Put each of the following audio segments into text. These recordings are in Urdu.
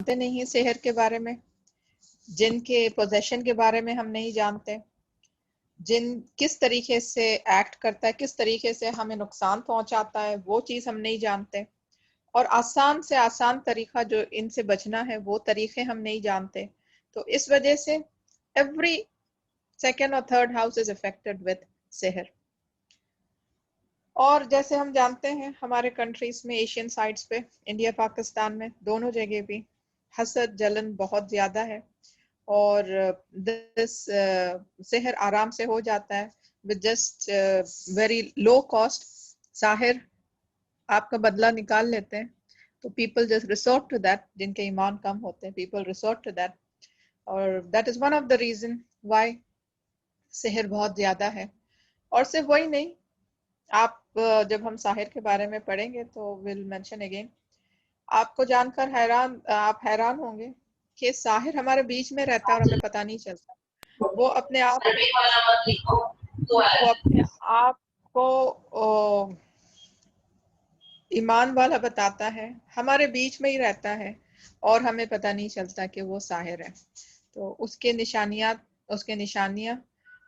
جانتے نہیں سحر کے بارے میں، جن کے پوزیشن کے بارے میں ہم نہیں جانتے، جن کس طریقے سے ایکٹ کرتا ہے، کس طریقے سے ہمیں نقصان پہنچاتا ہے، وہ چیز ہم نہیں جانتے، اور آسان سے آسان طریقہ جو ان سے بچنا ہے وہ طریقے ہم نہیں جانتے. تو اس وجہ سے ایوری سیکنڈ اور third house is affected with سحر. اور جیسے ہم جانتے ہیں ہمارے کنٹریز میں، ایشین سائٹس پہ، انڈیا پاکستان میں دونوں جگہ بھی حسد جلن بہت زیادہ ہے، اور سحر آرام سے ہو جاتا ہے with just very low cost. ساحر آپ کا بدلہ نکال لیتے ہیں. تو people just resort to that، جن کے ایمان کم ہوتے ہیں people resort to that، اور that is one of the reason why سحر بہت زیادہ ہے. اور صرف وہی نہیں، آپ جب ہم ساحر کے بارے میں پڑھیں گے تو we'll mention again، آپ کو جان کر آپ حیران ہوں گے کہ ساحر ہمارے بیچ میں رہتا ہے اور ہمیں پتہ نہیں چلتا. وہ اپنے آپ کو ایمان والا بتاتا ہے، ہمارے بیچ میں ہی رہتا ہے اور ہمیں پتہ نہیں چلتا کہ وہ ساحر ہے. تو اس کے نشانیاں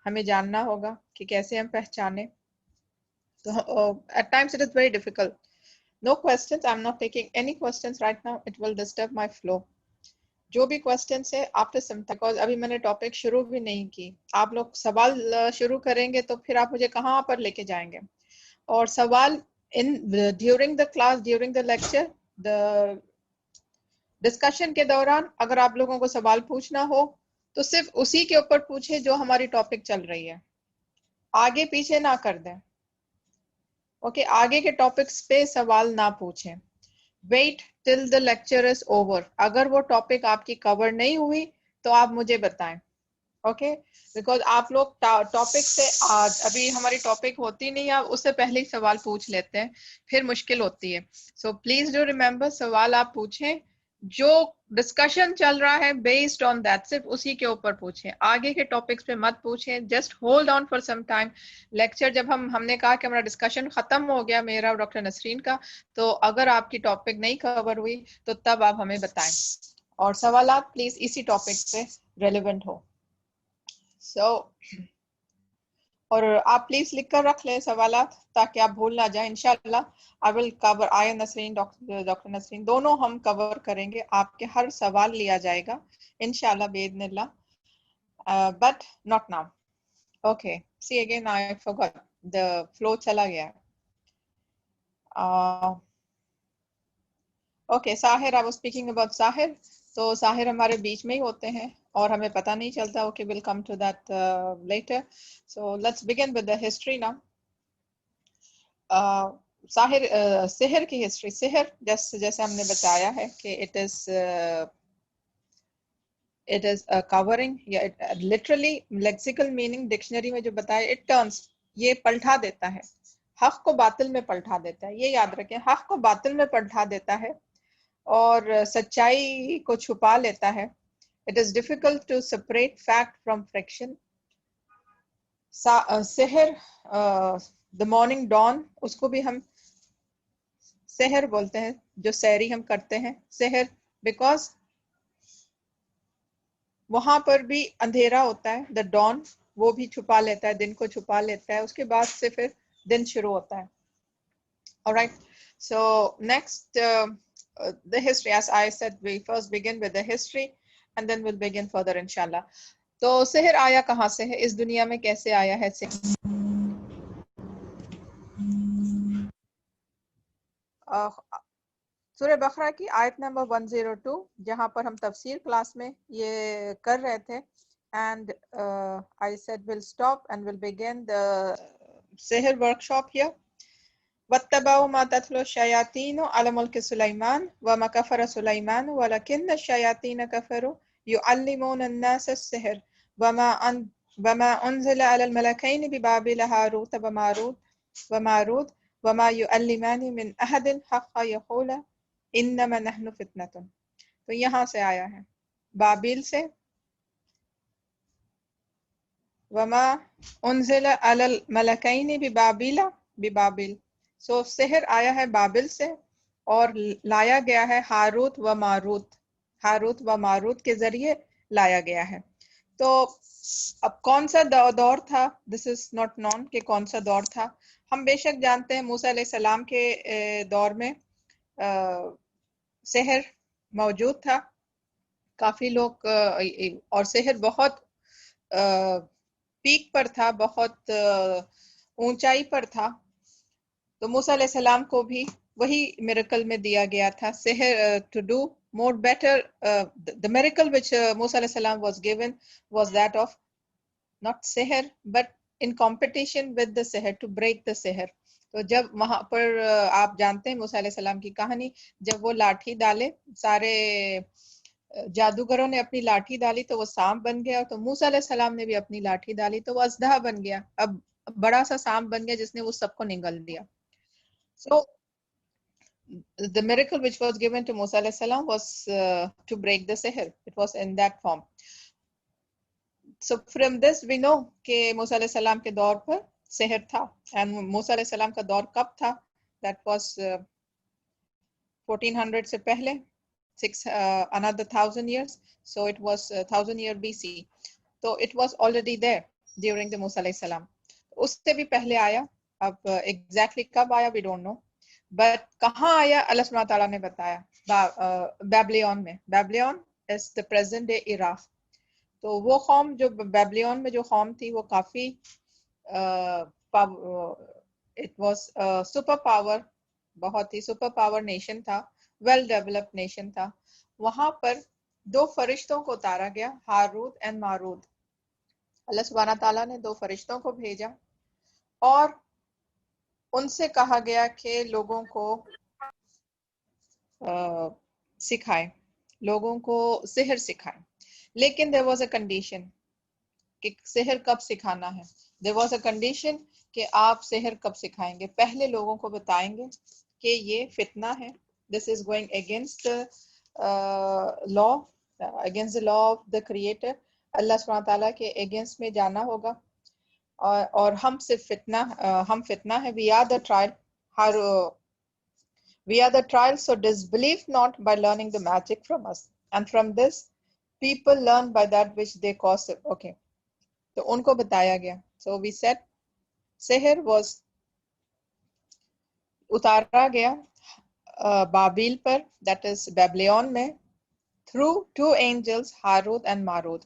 ہمیں جاننا ہوگا کہ کیسے ہم پہچانے. تو at times it is very difficult. No questions. I'm not taking any questions right now. It will disturb my flow. جو بھی questions ہے after some time، because ابھی میں نے ٹاپک شروع بھی نہیں کی. آپ لوگ سوال شروع کریں گے تو پھر آپ مجھے کہاں پر لے کے جائیں گے. اور سوال during the class، during the lecture، the discussion کے دوران اگر آپ لوگوں کو سوال پوچھنا ہو تو صرف اسی کے اوپر پوچھیں جو ہماری ٹاپک چل رہی ہے، آگے پیچھے نہ کر دیں. اوکے، آگے کے ٹاپکس پہ سوال نہ پوچھیں. Wait till the lecture is over. اگر وہ ٹاپک آپ کی کور نہیں ہوئی تو آپ مجھے بتائیں. اوکے، بیکاز آپ لوگ ٹاپک سے ابھی ہماری ٹاپک ہوتی نہیں ہے، اس سے پہلے ہی سوال پوچھ لیتے ہیں، پھر مشکل ہوتی ہے. سو پلیز ڈو ریمبر، سوال آپ پوچھیں جو ڈسکشن چل رہا ہے بیسڈ آن دیٹ، صرف اسی کے اوپر پوچھیں، آگے کے ٹاپکس پہ مت پوچھیں. Just hold on for some time. Lecture جب ہم نے کہا کہ ہمارا ڈسکشن ختم ہو گیا، میرا اور ڈاکٹر نسرین کا، تو اگر آپ کی ٹاپک نہیں کور ہوئی تو تب آپ ہمیں بتائیں، اور سوالات پلیز اسی ٹاپک سے ریلیونٹ ہو. اور آپ پلیز لکھ کر رکھ لیں سوالات تاکہ آپ بھول نہ جائیں. انشاءاللہ I will cover، آیا نسرین، ڈاکٹر نسرین، دونوں ہم کور کریں گے. آپ کے ہر سوال لیا جائے گا انشاءاللہ باذن اللہ، but not now. Okay, see again I forgot the flow چلا گیا. Okay, Sahir, I was speaking about ساحر. تو ساحر ہمارے بیچ میں ہی ہوتے ہیں اور ہمیں پتہ نہیں چلتا. Okay, we'll come to that later. So let's begin with the history now. سحر کی ہسٹری. سحر جیسے ہم نے بتایا ہے کہ it is a covering، یا literally lexical meaning ڈکشنری میں جو بتایا، it turns، یہ پلٹا دیتا ہے، حق کو باطل میں پلٹا دیتا ہے. یہ یاد رکھیں، حق کو باطل میں پلٹا دیتا ہے اور سچائی کو چھپا لیتا ہے. It is difficult to separate fact from fiction. Sahar, the morning dawn، اس کو بھی ہم سحر بولتے ہیں، جو سحری ہم کرتے ہیں. سحر بیکاز وہاں پر بھی اندھیرا ہوتا ہے. the dawn وہ بھی چھپا لیتا ہے، دن کو چھپا لیتا ہے، اس کے بعد سے پھر دن شروع ہوتا ہے. alright، so next the history. As I said, we first begin with the history and then we'll begin further inshallah. تو سحر آیا کہاں سے ہے، اس دنیا میں کیسے آیا ہے سحر؟ سورہ بقرہ کی آیت نمبر 102، جہاں پر ہم تفسیر کلاس میں یہ کر رہے تھے. and I said we'll stop and we'll begin the Sahar workshop here. وَاتَّبَعُوا مَا تَتْلُو الشَّيَاطِينُ عَلَى مُلْكِ سُلَيْمَانَ وَمَا كَفَرَ سُلَيْمَانُ وَلَكِنَّ الشَّيَاطِينَ كَفَرُوا يُعَلِّمُونَ النَّاسَ السِّحْرَ وَمَا أُنزِلَ عَلَى الْمَلَكَيْنِ بِبَابِلَ هَارُوتَ وَمَارُوتَ وَمَا يُعَلِّمَانِ مِنْ أَحَدٍ حَتَّى يَقُولَا إِنَّمَا نَحْنُ فِتْنَةٌ. تو یہاں سے آیا ہے، بابل سے. وَمَا أُنزِلَ عَلَى الْمَلَكَيْنِ بِبابل. سو سحر آیا ہے بابل سے اور لایا گیا ہے ہاروت و ماروت. ہاروت و ماروت کے ذریعے لایا گیا ہے. تو اب کون سا دور تھا, دس از ناٹ نون کہ کون سا دور تھا. ہم بے شک جانتے ہیں موسیٰ علیہ السلام کے دور میں سحر موجود تھا, کافی لوگ, اور سحر بہت پیک پر تھا, بہت اونچائی پر تھا. تو موسیٰ علیہ السلام کو بھی وہی میریکل میں دیا گیا تھا, سحر to do more better. The miracle which Musa alayhi salam was given was that of not sihr but in competition with the sihr, to break the sihr. تو جب وہاں پر آپ جانتے ہیں موسیٰ علیہ السلام کی کہانی, جب وہ لاٹھی ڈالے, سارے جادوگروں نے اپنی لاٹھی ڈالی تو وہ سانپ بن گیا, تو موسیٰ علیہ السلام نے بھی اپنی لاٹھی ڈالی تو وہ اژدہا بن گیا. اب بڑا سا سانپ بن گیا جس نے وہ سب کو نگل دیا. So the miracle which was given to Musa alayhi salam was to break the sihr. It was in that form. So from this we know کہ موسیٰ علیہ السلام کے دور پر سحر تھا. and موسیٰ علیہ السلام کا دور کب تھا؟ that was 1400 سے پہلے, another 1000 years. So it was 1000 year BC. So it was already there during the Musa alayhi salam. اس سے بھی پہلے آیا, اب exactly کب آیا we don't know. بٹ کہاں آیا اللہ سبحانہ تعالیٰ نے بتایا, بیبلیون میں. بیبلیون is the present day Iraq. تو وہ قوم جو بیبلیون میں جو قوم تھی وہ کافی it was سپر پاور, بہت ہی سپر پاور نیشن تھا, ویل ڈیولپڈ نیشن تھا. وہاں پر دو فرشتوں کو اتارا گیا, ہاروت اینڈ ماروت. اللہ سبحانہ تعالیٰ نے دو فرشتوں کو بھیجا اور ان سے کہا گیا کہ لوگوں کو سکھائے, لوگوں کو سحر سکھائے. لیکن there was a condition کہ سحر کب سکھانا ہے. there was a condition کہ آپ سحر کب سکھائیں گے. پہلے لوگوں کو بتائیں گے کہ یہ فتنہ ہے, this is going against the law, against the law of the creator. اللہ سبحانہ تعالیٰ کے اگینسٹ میں جانا ہوگا, اور ہم صرف فتنہ ہے. we are the trial, we are the trial, so disbelieve not by learning the magic from us, and from this people learn by that which they cause it. Okay, تو ان کو بتایا گیا. so we said Sahar was اتارا گیا بابیل پر, that is بیبلیون میں, through two angels, Harut and Marut.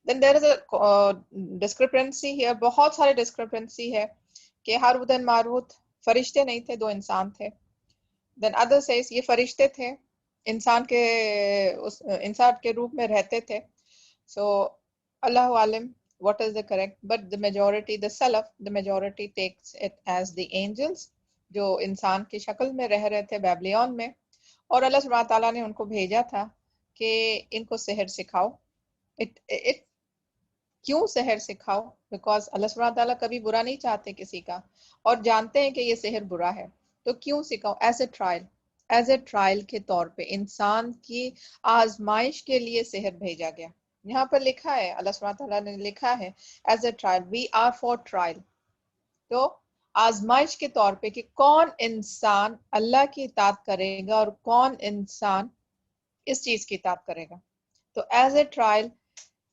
Then there is a discrepancy here, بہت سارے discrepancy ہے کہ ہاروت and ماروت فرشتے نہیں تھے, دو انسان تھے. Then other says یہ فرشتے تھے, انسان کے روپ میں رہتے تھے. So Allah Alam what is the correct, but the majority, the salaf, the majority takes it as the angels, جو انسان کی شکل میں رہ رہے تھے بیبلیون میں, اور اللہ سبحانہ تعالیٰ نے ان کو بھیجا تھا کہ ان کو سحر سکھاؤ. کیوں سحر سکھاؤ؟ بیکاز اللہ سبحانہ تعالیٰ کبھی برا نہیں چاہتے کسی کا, اور جانتے ہیں کہ یہ سحر برا ہے, تو کیوں سکھاؤ؟ ایز اے ٹرائل کے طور پہ, انسان کی آزمائش کے لیے سحر بھیجا گیا. یہاں پر لکھا ہے, اللہ سبحانہ تعالیٰ نے لکھا ہے as a trial, we are for trial. تو آزمائش کے طور پہ کہ کون انسان اللہ کی اطاعت کرے گا اور کون انسان اس چیز کی اطاعت کرے گا. تو ایز اے ٹرائل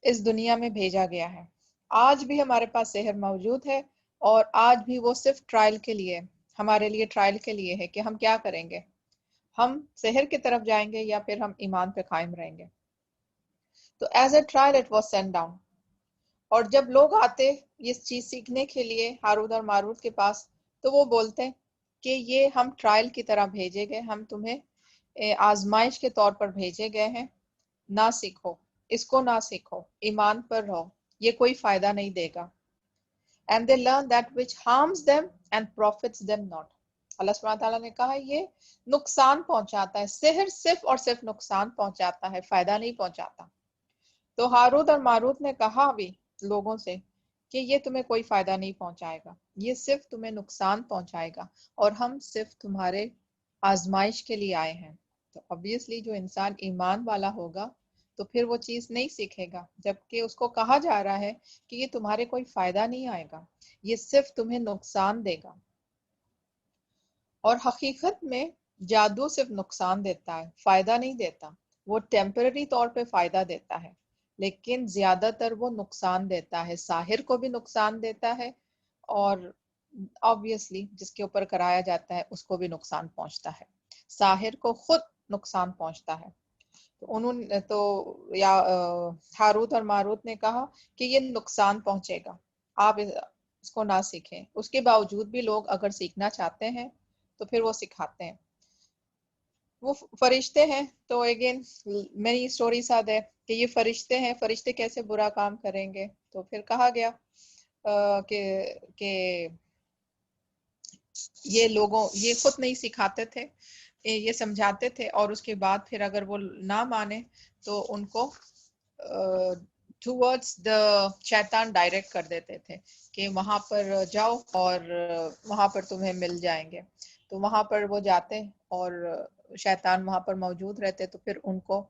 اس دنیا میں بھیجا گیا ہے. آج بھی ہمارے پاس سحر موجود ہے, اور آج بھی وہ صرف ٹرائل کے لیے, ہمارے لیے ٹرائل کے لیے ہے کہ ہم کیا کریں گے, ہم سحر کی طرف جائیں گے یا پھر ہم ایمان پہ قائم رہیں گے. تو as a trial it was send down. اور جب لوگ آتے یہ چیز سیکھنے کے لیے ہاروت اور ماروت کے پاس, تو وہ بولتے کہ یہ ہم ٹرائل کی طرح بھیجے گئے, ہم تمہیں آزمائش کے طور پر بھیجے گئے ہیں, نہ سیکھو, اس کو نہ سیکھو, ایمان پر رہو, یہ کوئی فائدہ نہیں دے گا. And they learn that which harms them and profits them not. اللہ سبحانہ تعالیٰ نے کہا یہ نقصان پہنچاتا ہے, سحر صرف اور صرف نقصان پہنچاتا ہے, فائدہ نہیں پہنچاتا. تو ہاروت اور ماروت نے کہا بھی لوگوں سے کہ یہ تمہیں کوئی فائدہ نہیں پہنچائے گا, یہ صرف تمہیں نقصان پہنچائے گا, اور ہم صرف تمہارے آزمائش کے لیے آئے ہیں. تو obviously جو انسان ایمان والا ہوگا تو پھر وہ چیز نہیں سیکھے گا, جبکہ اس کو کہا جا رہا ہے کہ یہ تمہارے کوئی فائدہ نہیں آئے گا, یہ صرف تمہیں نقصان دے گا. اور حقیقت میں جادو صرف نقصان دیتا ہے, فائدہ نہیں دیتا. وہ ٹیمپرری طور پہ فائدہ دیتا ہے لیکن زیادہ تر وہ نقصان دیتا ہے, ساحر کو بھی نقصان دیتا ہے اور obviously جس کے اوپر کرایا جاتا ہے اس کو بھی نقصان پہنچتا ہے. ساحر کو خود نقصان پہنچتا ہے. تو انہوں نے تو یا ہاروت اور ماروت نے کہا کہ یہ نقصان پہنچے گا, آپ اس کو نہ سیکھیں. اس کے باوجود بھی لوگ اگر سیکھنا چاہتے ہیں تو پھر وہ سکھاتے ہیں. وہ فرشتے ہیں تو اگین مینی اسٹوریز آتے ہیں کہ یہ فرشتے ہیں, فرشتے کیسے برا کام کریں گے. تو پھر کہا گیا کہ یہ لوگوں یہ خود نہیں سکھاتے تھے, یہ سمجھاتے تھے اور اس کے بعد پھر اگر وہ نہ مانے تو ان کو ٹوورڈز دا شیطان ڈائریکٹ کر دیتے تھے کہ وہاں پر جاؤ اور وہاں پر تمہیں مل جائیں گے. تو وہاں پر وہ جاتے اور شیطان وہاں پر موجود رہتے تو پھر ان کو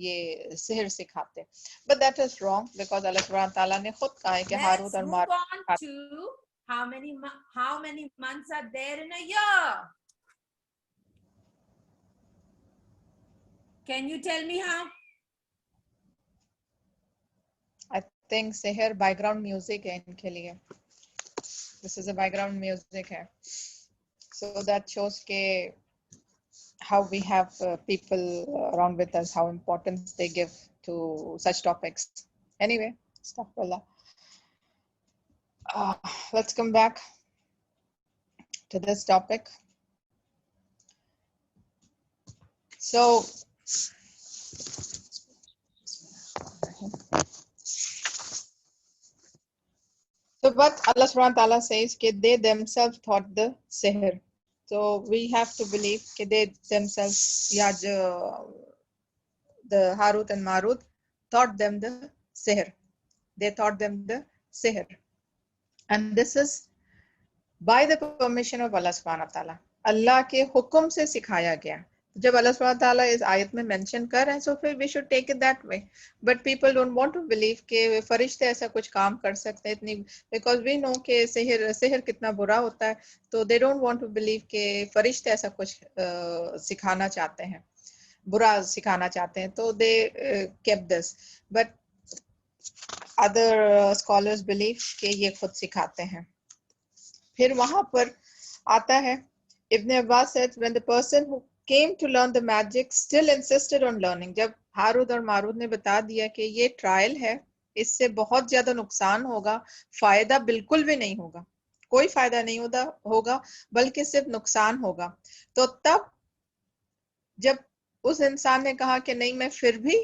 یہ سحر سکھاتے. But that is wrong because اللہ سبحانہ تعالیٰ نے خود کہا ہے کہ ہاروت اور ماروت. How many months are there in a year? Can you tell me how? I think سحر بیک گراؤنڈ میوزک ہے ان کے لیے. This is a background music ہے. So that shows کہ how we have people around with us, how importance they give to such topics. Anyway, astaghfirullah. Let's come back to this topic. So what Allah subhanahu wa ta'ala says that they themselves thought the sihr. So we have to believe that they themselves, the Harut and Marut taught them the sihr. They taught them the sihr. And this is by the permission of Allah subhanahu wa ta'ala. اللہ کے حکم سے سکھایا گیا. جب اللہ سبحانہ تعالیٰ اس آیت میں مینشن کر رہے ہیں so پھر we should take it that way. But people don't want to believe کہ فرشتے ایسا کچھ کام کر سکتے ہیں اتنی, because we know کہ سحر کتنا برا ہوتا ہے. تو they don't want to believe کہ فرشتے ایسا کچھ سکھانا چاہتے ہیں, برا سکھانا چاہتے ہیں. تو they kept this. But other scholars believe کہ یہ خود سکھاتے ہیں. پھر وہاں پر آتا ہے ابن عباس said when the person who came to learn the magic still insisted on learning. جب ہارود اور مارود نے بتا دیا کہ یہ ٹرائل ہے, اس سے بہت زیادہ نقصان ہوگا, فائدہ بالکل بھی نہیں ہوگا, کوئی فائدہ نہیں ہوگا بلکہ صرف نقصان ہوگا. تو تب جب اس انسان نے کہا کہ نہیں میں پھر بھی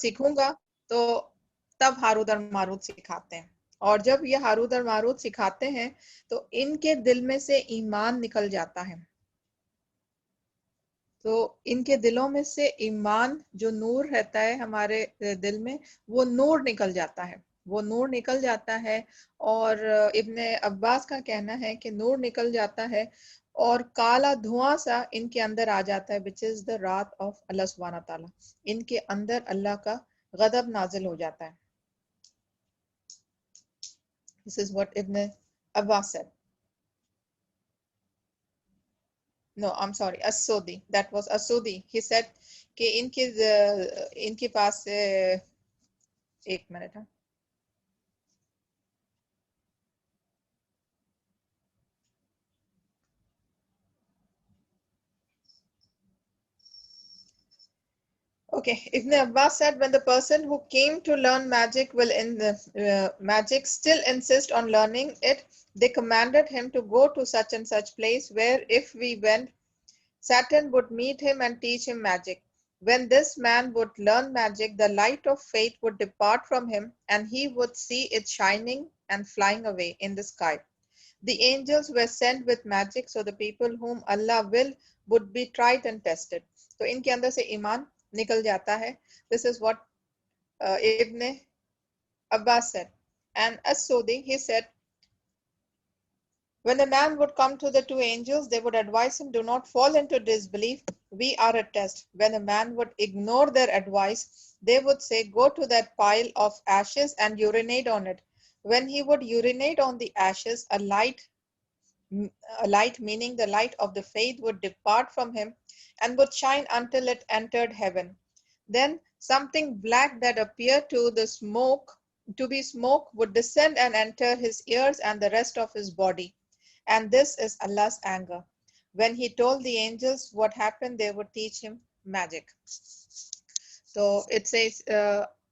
سیکھوں گا, تو تب ہارود اور مارود سکھاتے ہیں. اور جب یہ ہارود اور مارود سکھاتے ہیں تو ان کے دل میں سے ایمان نکل جاتا ہے. تو ان کے دلوں میں سے ایمان جو نور رہتا ہے ہمارے دل میں, وہ نور نکل جاتا ہے, وہ نور نکل جاتا ہے. اور ابن عباس کا کہنا ہے کہ نور نکل جاتا ہے اور کالا دھواں سا ان کے اندر آ جاتا ہے, which is the wrath of اللہ سبحانہ تعالیٰ. ان کے اندر اللہ کا غضب نازل ہو جاتا ہے. This is what Ibn Abbas said. No, I'm sorry, As-Sudi. That was As-Sudi. He said کہ ان کے پاس ایک منٹ ہے. Okay, Ibn Abbas said when the person who came to learn magic will in the magic still insist on learning it, they commanded him to go to such and such place where if we went, Saturn would meet him and teach him magic. When this man would learn magic, the light of faith would depart from him and he would see it shining and flying away in the sky. The angels were sent with magic, so the people whom Allah will would be tried and tested. تو ان کے اندر سے ایمان نکل جاتا ہے. This is what Ibn Abbas said. And As-Sudi, he said, when a man would come to the two angels, they would advise him, do not fall into disbelief. We are a test. When a man would ignore their advice, they would say, go to that pile of ashes and urinate on it. When he would urinate on the ashes, a light A light meaning the light of the faith would depart from him and would shine until it entered heaven. Then something black that appeared to be smoke would descend and enter his ears and the rest of his body. And this is Allah's anger. When he told the angels what happened, they would teach him magic. So it says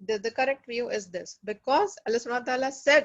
the correct view is this, because Allah subhanahu wa ta'ala said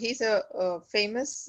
he's a famous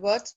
words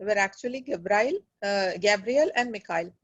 were actually Gabriel and Mikael,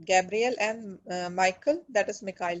Gabriel and Michael, that is Mikael.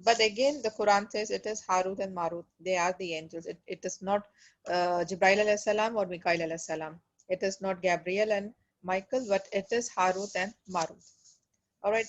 But again, the Quran says it is Harut and Marut. They are the angels. It is not Jibril alayhi salam or Mikail alayhi salam. It is not Gabriel and Michael, but it is Harut and Marut. Alright,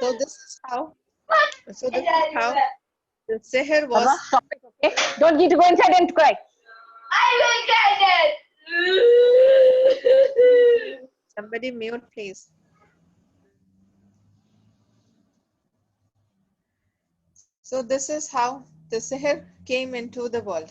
So this is how the sihr was. Baba, stop it, okay? Don't need to go inside and cry. I will get it. Somebody mute, please. So this is how the sihr came into the world.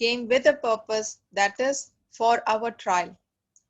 came with a purpose, that is for our trial.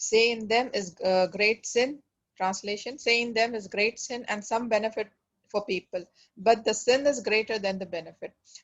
say in them is great sin, translation, say in them is great sin and some benefit for people, but the sin is greater than the benefit.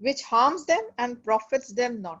which harms them and profits them not,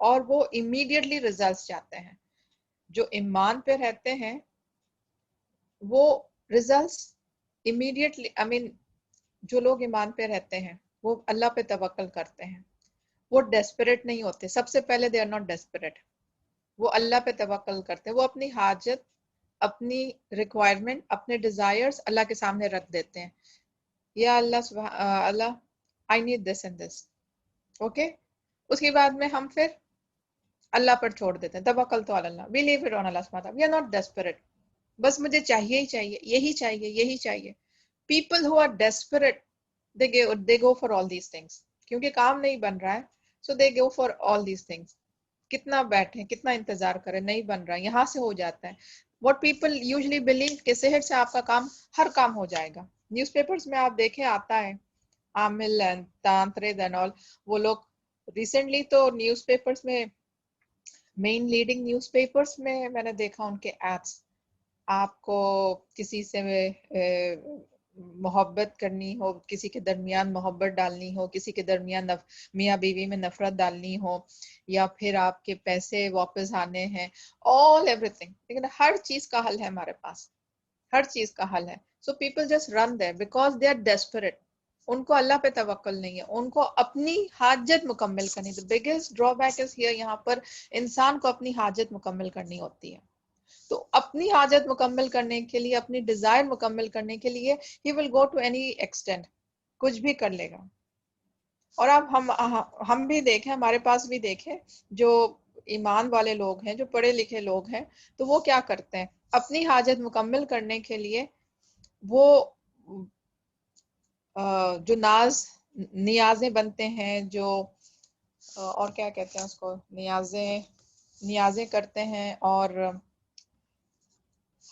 اور وہ immediately results چاہتے ہیں. جو ایمان پہ رہتے ہیں وہ results immediately, I mean جو لوگ ایمان پہ رہتے ہیں وہ اللہ پہ توکل کرتے ہیں, وہ ڈیسپریٹ نہیں ہوتے. سب سے پہلے they are not desperate, وہ اللہ پہ توکل کرتے ہیں, وہ اپنی حاجت, اپنی ریکوائرمنٹ, اپنے ڈیزائرز اللہ کے سامنے رکھ دیتے ہیں. یا اللہ اللہ I need this and this. Okay, اس کے بعد میں ہم پھر اللہ پر چھوڑ دیتے ہیں. توکل تو اللہ, we leave it on Allah subhanahu wa ta'ala. We are not desperate. بس مجھے چاہیے ہی چاہیے, یہی چاہیے, یہی چاہیے. People who are desperate, they go for all these things. کیونکہ کام نہیں بن رہا ہے, so they go for all these things. کتنا بیٹھیں, کتنا انتظار کریں, نہیں بن رہا ہے, یہاں سے ہو جاتا ہے. What people usually believe کہ صحت سے آپ کا کام, ہر کام ہو جائے گا. نیوز پیپرز میں آپ دیکھیں آتا ہے عامل اینڈ تانترے اینڈ آل, وہ لوگ ریسنٹلی تو نیوز پیپرز میں, مین لیڈنگ نیوز پیپرز میں نے دیکھا ان کے ایڈس. آپ کو کسی سے محبت کرنی ہو, کسی کے درمیان محبت ڈالنی ہو, کسی کے درمیان میاں بیوی میں نفرت ڈالنی ہو, یا پھر آپ کے پیسے واپس آنے ہیں, all everything. لیکن ہر چیز کا حل ہے ہمارے پاس, ہر چیز کا حل ہے. So people just run there because they are desperate. ان کو اللہ پہ توکل نہیں ہے, ان کو اپنی حاجت مکمل کرنی. The biggest drawback is here, یہاں پر انسان کو اپنی حاجت مکمل کرنی ہوتی ہے. تو اپنی حاجت مکمل کرنے کے لیے, اپنی ڈیزائر مکمل کرنے کے لیے he will go to any extent, کچھ بھی کر لے گا. اور اب ہم بھی دیکھیں, ہمارے پاس بھی دیکھیں, جو ایمان والے لوگ ہیں, جو پڑھے لکھے لوگ ہیں, تو وہ کیا کرتے ہیں اپنی حاجت مکمل کرنے کے لیے؟ وہ جو نیازیں بنتے ہیں, جو اور کیا کہتے ہیں اس کو, نیازیں کرتے ہیں, اور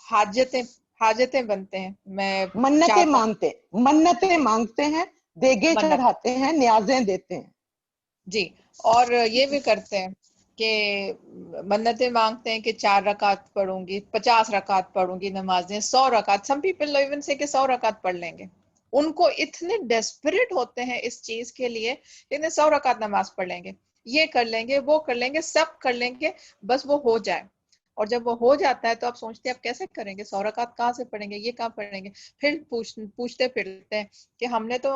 حاجتیں بنتے ہیں. میں منتیں مانگتے ہیں, دیگیں چڑھاتے ہیں, نیازیں دیتے ہیں. جی, اور یہ بھی کرتے ہیں کہ منتیں مانگتے ہیں کہ 4 رکعت پڑھوں گی, 50 رکعت پڑھوں گی نمازیں, 100 رکعت. سم پیپل ایون سے کہ 100 رکعت پڑھ لیں گے. ان کو اتنے ڈیسپریٹ ہوتے ہیں اس چیز کے لیے, اتنے 100 رکعت نماز پڑھ لیں گے, یہ کر لیں گے, وہ کر لیں گے, سب کر لیں گے, بس وہ ہو جائے. اور جب وہ ہو جاتا ہے تو آپ سوچتے ہیں آپ کیسے کریں گے, 100 رکعت کہاں سے پڑھیں گے, یہ کہاں پڑھیں گے. پھر پوچھتے پھرتے ہیں کہ ہم نے تو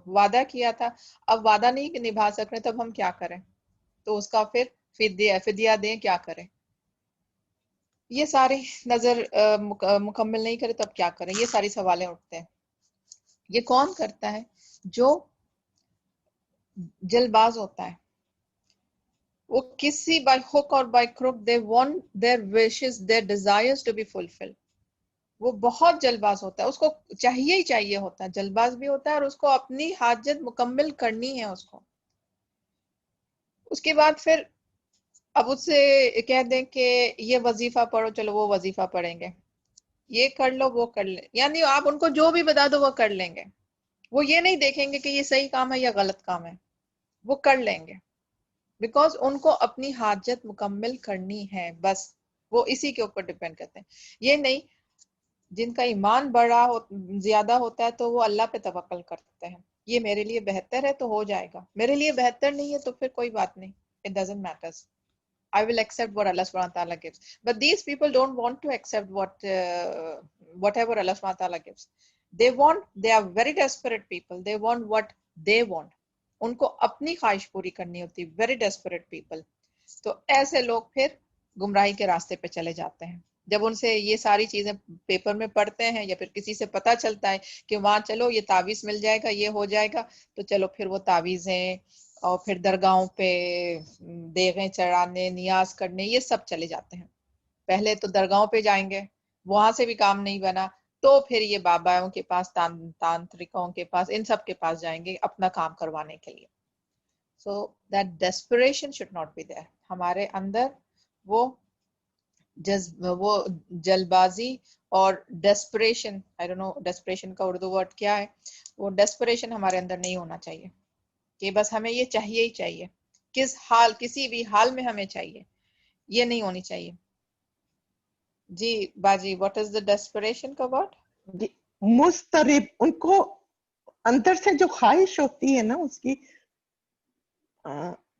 وعدہ کیا تھا, اب وعدہ نہیں نبھا سک رہے, تب ہم کیا کریں؟ تو اس کا پھر فدیہ دیں, کیا کریں؟ یہ ساری نظر مکمل نہیں کرے تب کیا کریں؟ یہ ساری سوالیں اٹھتے ہیں. یہ کون کرتا ہے؟ جو جلد باز ہوتا ہے. وہ کسی by hook or by crook they want their wishes, their desires to be fulfilled. وہ بہت جلد باز ہوتا ہے, اس کو چاہیے ہی چاہیے ہوتا ہے, جلد باز بھی ہوتا ہے, اور اس کو اپنی حاجت مکمل کرنی ہے اس کو. اس کے بعد پھر اب اس سے کہہ دیں کہ یہ وظیفہ پڑھو, چلو وہ وظیفہ پڑھیں گے, یہ کر لو, وہ کر لیں. یعنی آپ ان کو جو بھی بتا دو وہ کر لیں گے. وہ یہ نہیں دیکھیں گے کہ یہ صحیح کام ہے یا غلط کام ہے, وہ کر لیں گے. بیکاز ان کو اپنی حاجت مکمل کرنی ہے, بس وہ اسی کے اوپر ڈیپینڈ کرتے ہیں. یہ نہیں, جن کا ایمان بڑا زیادہ ہوتا ہے تو وہ اللہ پہ توکل کرتے ہیں. یہ میرے لیے بہتر ہے تو ہو جائے گا, میرے لیے بہتر نہیں ہے تو پھر کوئی بات نہیں, it doesn't matter. I will accept what Allah subhanahu wa ta'ala gives. But these people don't want to accept whatever Allah subhanahu wa ta'ala gives. They are very desperate people. They want what they want. ان کو اپنی خواہش پوری کرنی ہوتی, very desperate people. تو ایسے لوگ پھر گمراہی کے راستے پہ چلے جاتے ہیں. جب ان سے یہ ساری چیزیں پیپر میں پڑھتے ہیں, یا پھر کسی سے پتہ چلتا ہے کہ وہاں چلو یہ تعویذ مل جائے گا, یہ ہو جائے گا, تو چلو پھر وہ تعویذیں اور پھر درگاہوں پہ دیغیں چڑھانے, نیاز کرنے, یہ سب چلے جاتے ہیں. پہلے تو درگاہوں پہ جائیں گے, وہاں سے بھی کام نہیں بنا تو پھر یہ باباؤں کے پاس, تانترکوں کے پاس, ان سب کے پاس جائیں گے اپنا کام کروانے کے لیے. So that desperation should not be there. ہمارے اندر وہ جلد بازی اور desperation, I don't know desperation کا اردو ورڈ کیا ہے, وہ desperation ہمارے اندر نہیں ہونا چاہیے کہ بس ہمیں یہ چاہیے ہی چاہیے, کسی بھی حال میں ہمیں چاہیے, یہ نہیں ہونی چاہیے. جی باجی, what is the desperation کا ورڈ؟ مسترب, ان کو اندر سے جو خواہش ہوتی ہے نا اس کی,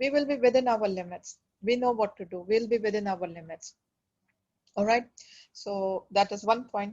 we will be within our limits, we know what to do, we'll be within our limits. alright, so that is one point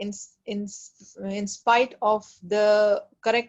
in spite of the correct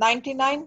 99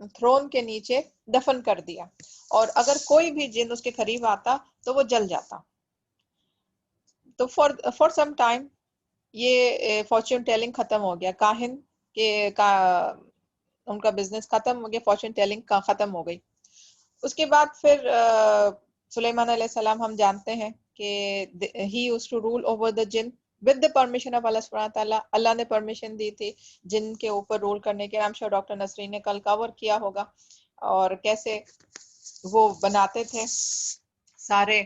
thrown کے نیچے دفن کر دیا, اور اگر کوئی بھی جن اس کے قریب آتا تو وہ جل جاتا. تو فار سم ٹائم یہ فارچون ٹیلنگ ختم ہو گیا, کاہن کے ان کا بزنس ختم ہو گیا, فارچون ٹیلنگ کا ختم ہو گئی. اس کے بعد پھر سلیمان علیہ السلام ہم جانتے ہیں کہ he used to rule over the jinn with the permission of Allah سبحانہ تعالیٰ. اللہ نے پرمیشن دی تھی جن کے اوپر رول کرنے کے. I'm sure ڈاکٹر نسرین نے کل کور کیا ہوگا, اور کیسے وہ بناتے تھے, سارے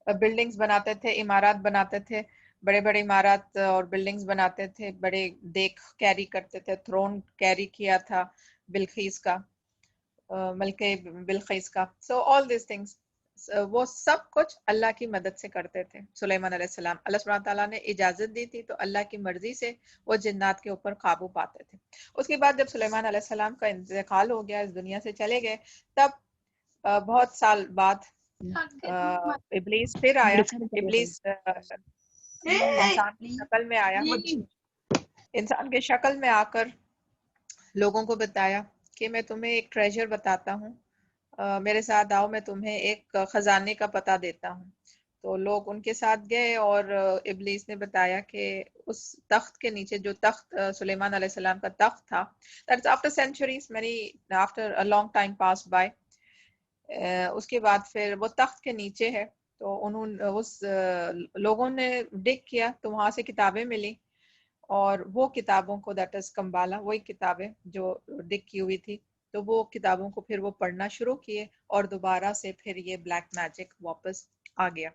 بلڈنگز بناتے تھے, عمارات بناتے تھے, بڑے بڑے عمارات اور بلڈنگز بناتے تھے, بڑے دیکھ کیری کرتے تھے. تھرون کیری کیا تھا بلقیس کا, ملکہ بلقیس کا. سو آل دیز تھنگس وہ سب کچھ اللہ کی مدد سے کرتے تھے سلیمان علیہ السلام. اللہ سبحانہ تعالیٰ نے اجازت دی تھی تو اللہ کی مرضی سے وہ جنات کے اوپر قابو پاتے تھے. اس کے بعد جب سلیمان علیہ السلام کا انتقال ہو گیا, اس دنیا سے چلے گئے, تب بہت سال بعد ابلیس پھر آیا. ابلیس انسان کی شکل میں آیا. انسان کی شکل میں آ کر لوگوں کو بتایا کہ میں تمہیں ایک ٹریجر بتاتا ہوں, میرے ساتھ آؤ, میں تمہیں ایک خزانے کا پتہ دیتا ہوں. تو لوگ ان کے ساتھ گئے, اور ابلیس نے بتایا کہ اس تخت کے نیچے, جو تخت سلیمان علیہ السلام کا تخت تھا, that's after centuries, many after a long time passed by, اس کے بعد پھر وہ تخت کے نیچے ہے. تو لوگوں نے ڈگ کیا تو وہاں سے کتابیں ملی, اور وہ کتابوں کو دیٹ از کمبالا, وہی کتابیں جو ڈگ کی ہوئی تھی, تو وہ کتابوں کو پھر وہ پڑھنا شروع کیے, اور دوبارہ سے پھر یہ بلیک میجک واپس آ گیا.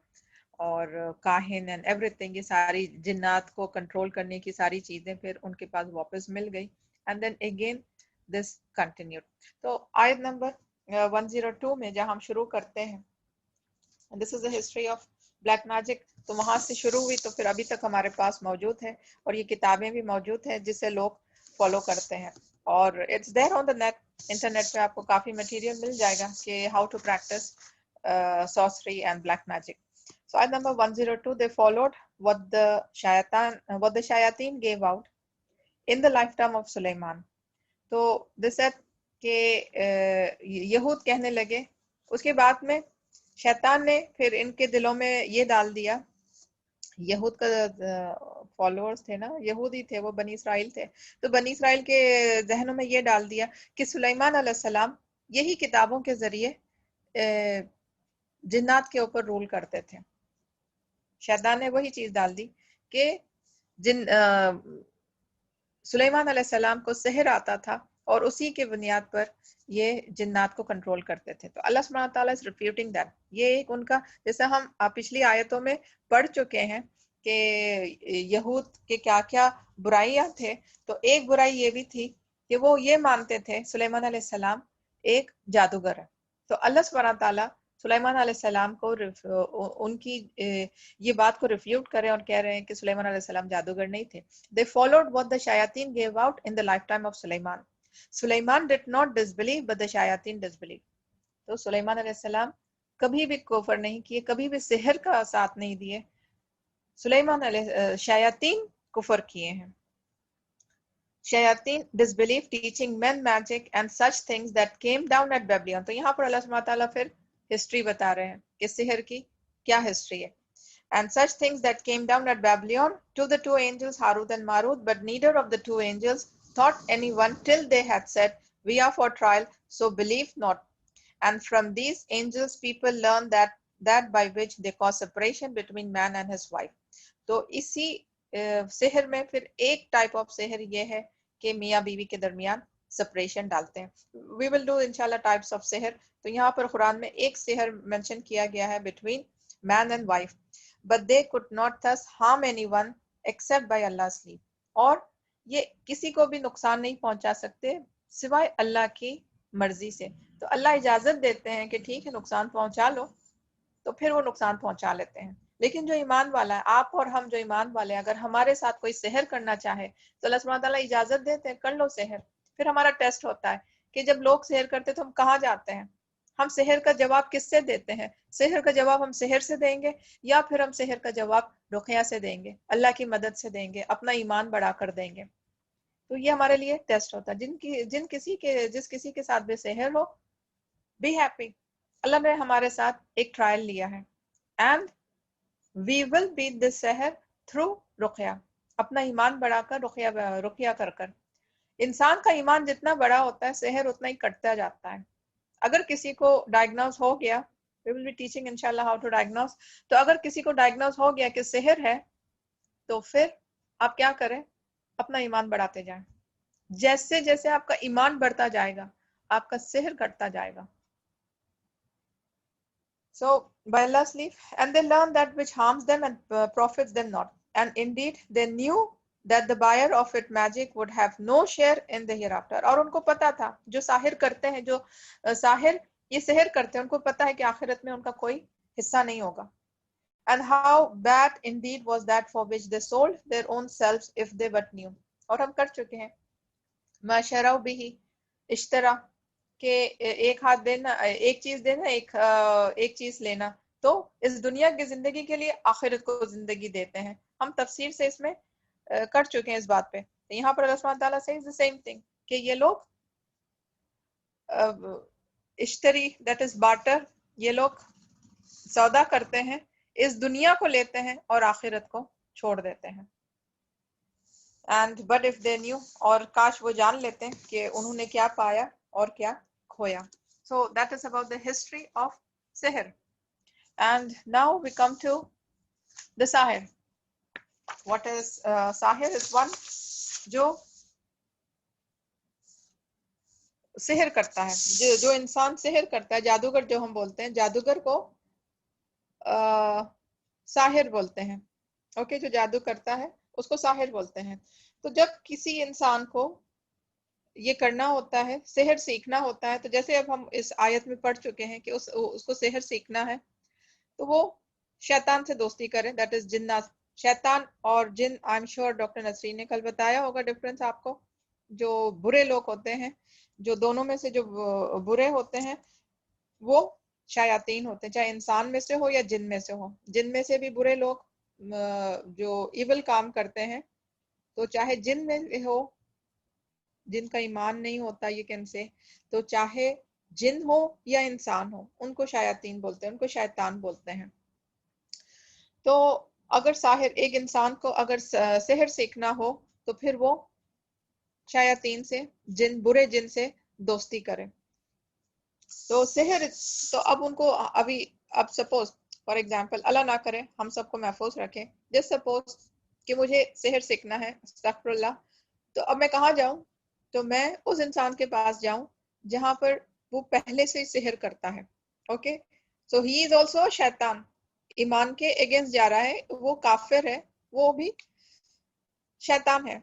اور کاہن اینڈ ایوری تھنگ, یہ ساری جنات کو کنٹرول کرنے کی ساری چیزیں پھر ان کے پاس واپس مل گئی. And then again this continued. تو آیت نمبر 102 میں جہاں ہم شروع کرتے ہیں, this is the history of black magic. تو وہاں سے شروع ہوئی, تو پھر ابھی تک ہمارے پاس موجود ہے, اور یہ کتابیں بھی موجود ہیں جسے لوگ فالو کرتے ہیں. اور it's there on the net, internet پہ آپ کو کافی مٹیریل مل جائے گا کہ how to practice sorcery and black magic. So ayat number 102, they followed what the shayateen gave out in the lifetime of Sulaiman. تو they said کہ یہود کہنے لگے, اس کے بعد میں شیطان نے پھر ان کے دلوں میں یہ ڈال دیا, یہود کا فالوورز تھے نا, یہودی تھے وہ, بنی اسرائیل تھے, تو بنی اسرائیل کے ذہنوں میں یہ ڈال دیا کہ سلیمان علیہ السلام یہی کتابوں کے ذریعے جنات کے اوپر رول کرتے تھے. شیطان نے وہی چیز ڈال دی کہ سلیمان علیہ السلام کو سحر آتا تھا, اور اسی کے بنیاد پر یہ جنات کو کنٹرول کرتے تھے. تو اللہ سبحانہ تعالیٰ is refuting that. یہ ایک ان کا, جیسا ہم پچھلی آیتوں میں پڑھ چکے ہیں کہ یہود کے کیا کیا برائیاں تھے, تو ایک برائی یہ بھی تھی کہ وہ یہ مانتے تھے سلیمان علیہ السلام ایک جادوگر ہے. تو اللہ سبحانہ تعالیٰ سلیمان علیہ السلام کو ان کی یہ بات کو ریفیوٹ کرے, اور کہہ رہے ہیں کہ سلیمان علیہ السلام جادوگر نہیں تھے. They followed what the shayateen gave out in the lifetime of Sulaiman. Sulaiman did not disbelieve, but the shayateen disbelieved. تو سلیمان علیہ السلام کبھی بھی کفر نہیں کیے, کبھی بھی سحر کا ساتھ نہیں دیے. سلیمان علیہ شیاطین کفر کیے ہیں. شیاطین disbelieved teaching men magic and such things that came down at Babylon. تو یہاں پر اللہ سبحانہ تعالیٰ پھر ہسٹری بتا رہے ہیں کہ سحر کی کیا ہسٹری ہے. And such things that came down at Babylon to the two angels Harut and Marut, but neither of the two angels thought anyone till they had said, we are for trial, so believe not. And from these angels people learn that by which they cause separation between man and his wife. تو اسی سحر میں پھر ایک ٹائپ آف سحر یہ ہے کہ میاں بیوی کے درمیان سپریشن ڈالتے ہیں. We will do انشاءاللہ types of سحر. تو یہاں پر قرآن میں ایک سحر منشن کیا گیا ہے between man and wife. But they could not thus harm anyone except by Allah's leave. اور یہ کسی کو بھی نقصان نہیں پہنچا سکتے سوائے اللہ کی مرضی سے. تو اللہ اجازت دیتے ہیں کہ ٹھیک ہے نقصان پہنچا لو, تو پھر وہ نقصان پہنچا لیتے ہیں. لیکن جو ایمان والا ہے, آپ اور ہم جو ایمان والے ہیں, اگر ہمارے ساتھ کوئی سحر کرنا چاہے تو اللہ سبحانہ تعالیٰ اجازت دیتے ہیں, کر لو سحر. پھر ہمارا ٹیسٹ ہوتا ہے کہ جب لوگ سحر کرتے تو ہم کہاں جاتے ہیں, ہم سحر کا جواب کس سے دیتے ہیں. سحر کا جواب ہم سحر سے دیں گے, یا پھر ہم سحر کا جواب رقیہ سے دیں گے, اللہ کی مدد سے دیں گے, اپنا ایمان بڑھا کر دیں گے. تو یہ ہمارے لیے ٹیسٹ ہوتا ہے. جس کسی کے ساتھ بھی سحر ہو, بی ہیپی, اللہ نے ہمارے ساتھ ایک ٹرائل لیا ہے. And we will beat this سحر تھرو رقیہ, اپنا ایمان بڑھا کر, رقیہ کر کر. انسان کا ایمان جتنا بڑا ہوتا ہے سحر اتنا ہی کٹتا جاتا ہے. اگر کسی کو ڈائگنوز ہو گیا, we will be teaching inshallah how to diagnose, تو اگر کسی کو ڈائگنوز ہو گیا کہ سحر ہے, تو پھر آپ کیا کریں, اپنا ایمان بڑھاتے جائیں. جیسے جیسے آپ کا ایمان بڑھتا جائے گا آپ کا سحر گھٹتا جائے گا. So by Allah's leave, and they learn that which harms them and profits them not. And indeed they knew that the buyer of it magic would have no share in the hereafter. اور ان کو پتا تھا, جو ساحر کرتے ہیں, جو ساحر یہ سحر کرتے ہیں, ان کو پتا ہے کہ آخرت میں ان کا کوئی حصہ نہیں ہوگا. And how bad indeed was that for which they sold their own selves if they but knew. اور ہم کر چکے ہیں ما شروا به اشترا, کہ ایک ہاتھ دینا, ایک چیز دینا, ایک چیز لینا, تو اس دنیا کی زندگی کے لیے آخرت کو زندگی دیتے ہیں. ہم تفسیر سے اس میں کر چکے ہیں اس بات پہ. یہاں پر اللہ سبحانہ تعالیٰ سے the same thing, کہ یہ لوگ اشتری that is barter, یہ لوگ سودا کرتے ہیں, اس دنیا کو لیتے ہیں اور آخرت کو چھوڑ دیتے ہیں. And but if they knew, اور کاش وہ جان لیتے ہیں کہ انہوں نے کیا پایا اور کیا کھویا. So that is about the history of sihr. And now we come to the sahir. What is sahir is one جو سحر کرتا ہے, جو انسان سحر کرتا ہے, جادوگر جو ہم بولتے ہیں, جادوگر کو ساحر بولتے ہیں. اوکے, جو جادو کرتا ہے اس کو ساحر بولتے ہیں. تو جب کسی انسان کو یہ کرنا ہوتا ہے, سحر سیکھنا ہوتا ہے, تو جیسے اب ہم اس آیت میں پڑھ چکے ہیں کہ اس کو سحر سیکھنا ہے, تو وہ شیطان سے دوستی کرے, دیٹ از جنات. شیطان اور جن, I am sure doctor Nasreen نے کل بتایا ہوگا ڈفرینس آپ کو. جو برے لوگ ہوتے ہیں, جو دونوں میں سے جو برے ہوتے ہیں, وہ شیاطین ہوتے ہیں, چاہے انسان میں سے ہو یا جن میں سے ہو. جن میں سے بھی برے لوگ جو ایول کام کرتے ہیں, تو چاہے جن میں ہو, جن کا ایمان نہیں ہوتا یہ کن سے, تو چاہے جن ہو یا انسان ہو, ان کو شیاطین بولتے ہیں, ان کو شیطان بولتے ہیں. تو اگر ساحر, ایک انسان کو اگر سحر سیکھنا ہو, تو پھر وہ شیاطین سے, برے جن سے دوستی کرے. تو سحر, تو اب ان کو اب سپوز فار ایگزامپل, اللہ نہ کرے, ہم سب کو محفوظ رکھے, جس سپوز کہ مجھے سحر سیکھنا ہے, استغفر اللہ, تو اب میں کہاں جاؤں؟ تو میں اس انسان کے پاس جاؤں جہاں پر وہ پہلے سے سحر کرتا ہے. Okay, so he is also شیطان, ایمان کے اگینسٹ جا رہا ہے, وہ کافر ہے, وہ بھی شیطان ہے.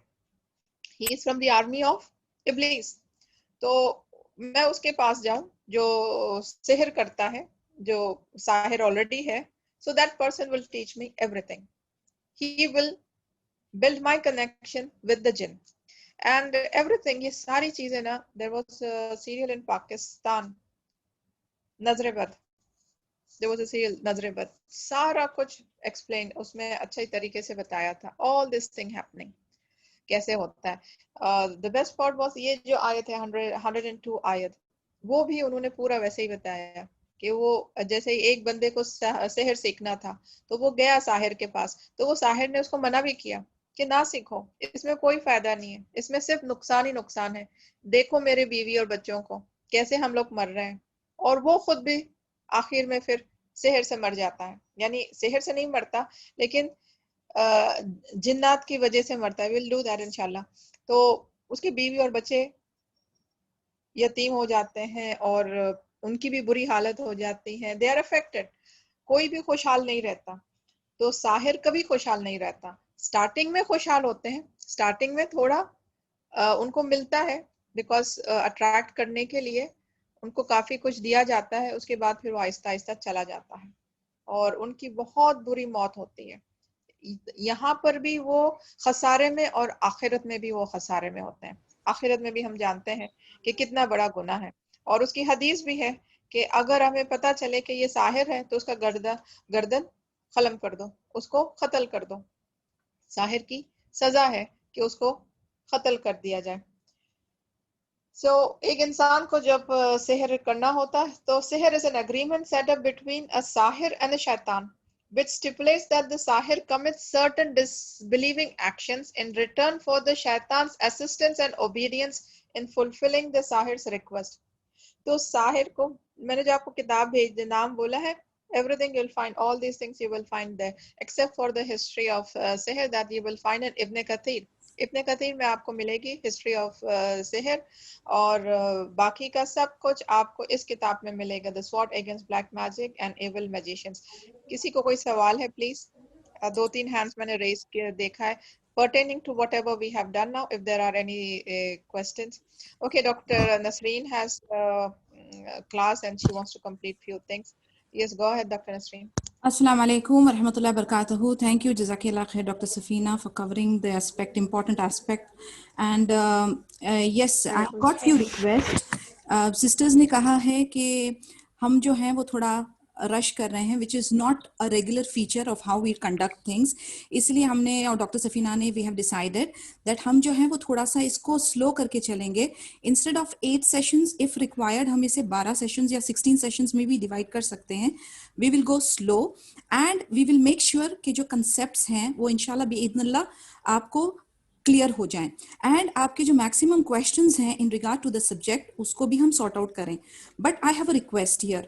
He is from the army of ابلیس. تو میں اس کے پاس جاؤں جو سحر کرتا ہے, جو ساحر آلریڈی ہے. So that person will teach me everything. He will build my connection with the jinn. And everything, یہ ساری چیزیں نا, there was a serial in Pakistan, نظر بد. There was a serial نظر بد, سارا کچھ explain اس میں اچھے طریقے سے بتایا تھا. All this thing happening کیسے ہوتا ہے. The best part was یہ جو آیت ہے 102 آیت, وہ بھی انہوں نے پورا ویسے ہی بتایا کہ وہ جیسے ایک بندے کو سحر سیکھنا تھا, تو وہ گیا ساحر کے پاس, تو وہ ساحر نے اس کو منع بھی کیا کہ نہ سیکھو, اس میں کوئی فائدہ نہیں ہے, اس میں صرف نقصان ہی نقصان ہے. دیکھو میرے بیوی اور بچوں کو کیسے ہم لوگ مر رہے ہیں. اور وہ خود بھی آخر میں پھر سحر سے مر جاتا ہے, یعنی سحر سے نہیں مرتا لیکن جنات کی وجہ سے مرتا ہے. we'll do that انشاءاللہ. تو اس کی بیوی اور بچے یتیم ہو جاتے ہیں اور ان کی بھی بری حالت ہو جاتی ہے. they are affected. کوئی بھی خوشحال نہیں رہتا. تو ساحر کبھی خوشحال نہیں رہتا. سٹارٹنگ میں خوشحال ہوتے ہیں, سٹارٹنگ میں تھوڑا ان کو ملتا ہے, بیکاز اٹریکٹ کرنے کے لیے ان کو کافی کچھ دیا جاتا ہے, اس کے بعد پھر وہ آہستہ آہستہ چلا جاتا ہے اور ان کی بہت بری موت ہوتی ہے. یہاں پر بھی وہ خسارے میں اور آخرت میں بھی وہ خسارے میں ہوتے ہیں. آخرت میں بھی ہم جانتے ہیں کہ کتنا بڑا گناہ ہے, اور اس کی حدیث بھی ہے کہ اگر ہمیں پتہ چلے کہ یہ ساحر ہے تو اس کا گردن قلم کر دو, اس کو قتل کر دو. ساحر کی سزا ہے کہ اس کو قتل کر دیا جائے. So ایک انسان کو جب سحر کرنا ہوتا ہے تو سحر is an agreement set up between a sahir and a shaitan, which stipulates that the sahir commits certain disbelieving actions in return for the shaitan's assistance and obedience in fulfilling the sahir's request. تو ساحر کو میں نے جو آپ کو کتاب بھیج نام بولا ہے, everything you'll find, all these things you will find there except for the history of sihr that you will find in Ibn Kathir. ابن کثیر میں آپ کو ملے گی ہسٹری آف سحر, اور باقی کا سب کچھ آپ کو اس کتاب میں ملے گا, The Sword Against Black Magic and Evil Magicians. کسی کو کوئی سوال ہے پلیز؟ 2-3 ہینڈز میں نے ریز دیکھا ہے pertaining to whatever we have done now, if there are any questions. Okay, Dr. Nasreen has class and she wants to complete few things. Yes, go ahead, Dr. Nasreen. Assalamu alaikum wa rahmatullahi wa barakatuhu. Thank you, Jazakillah khair, Dr. Safina, for covering the important aspect. And yes, I've got few requests. Sisters نے کہا ہے کہ ہم جو ہیں وہ تھوڑا رش کر رہے ہیں, which is not a regular feature of how we conduct things. اس لیے ہم نے اور ڈاکٹر سفینہ نے we have decided that ہم جو ہیں وہ تھوڑا سا اس کو سلو کر کے چلیں گے. Instead of 8 sessions, if required, ہم اسے 12 sessions یا 16 sessions میں بھی ڈیوائڈ کر سکتے ہیں. We will go slow and we will make sure کہ جو concepts ہیں وہ انشاءاللہ بإذن اللہ آپ کو کلیئر ہو جائیں, اینڈ آپ کے جو میکسیمم کویشچنز ہیں in regard to the subject اس کو بھی ہم سارٹ آؤٹ کریں. But I have a request here,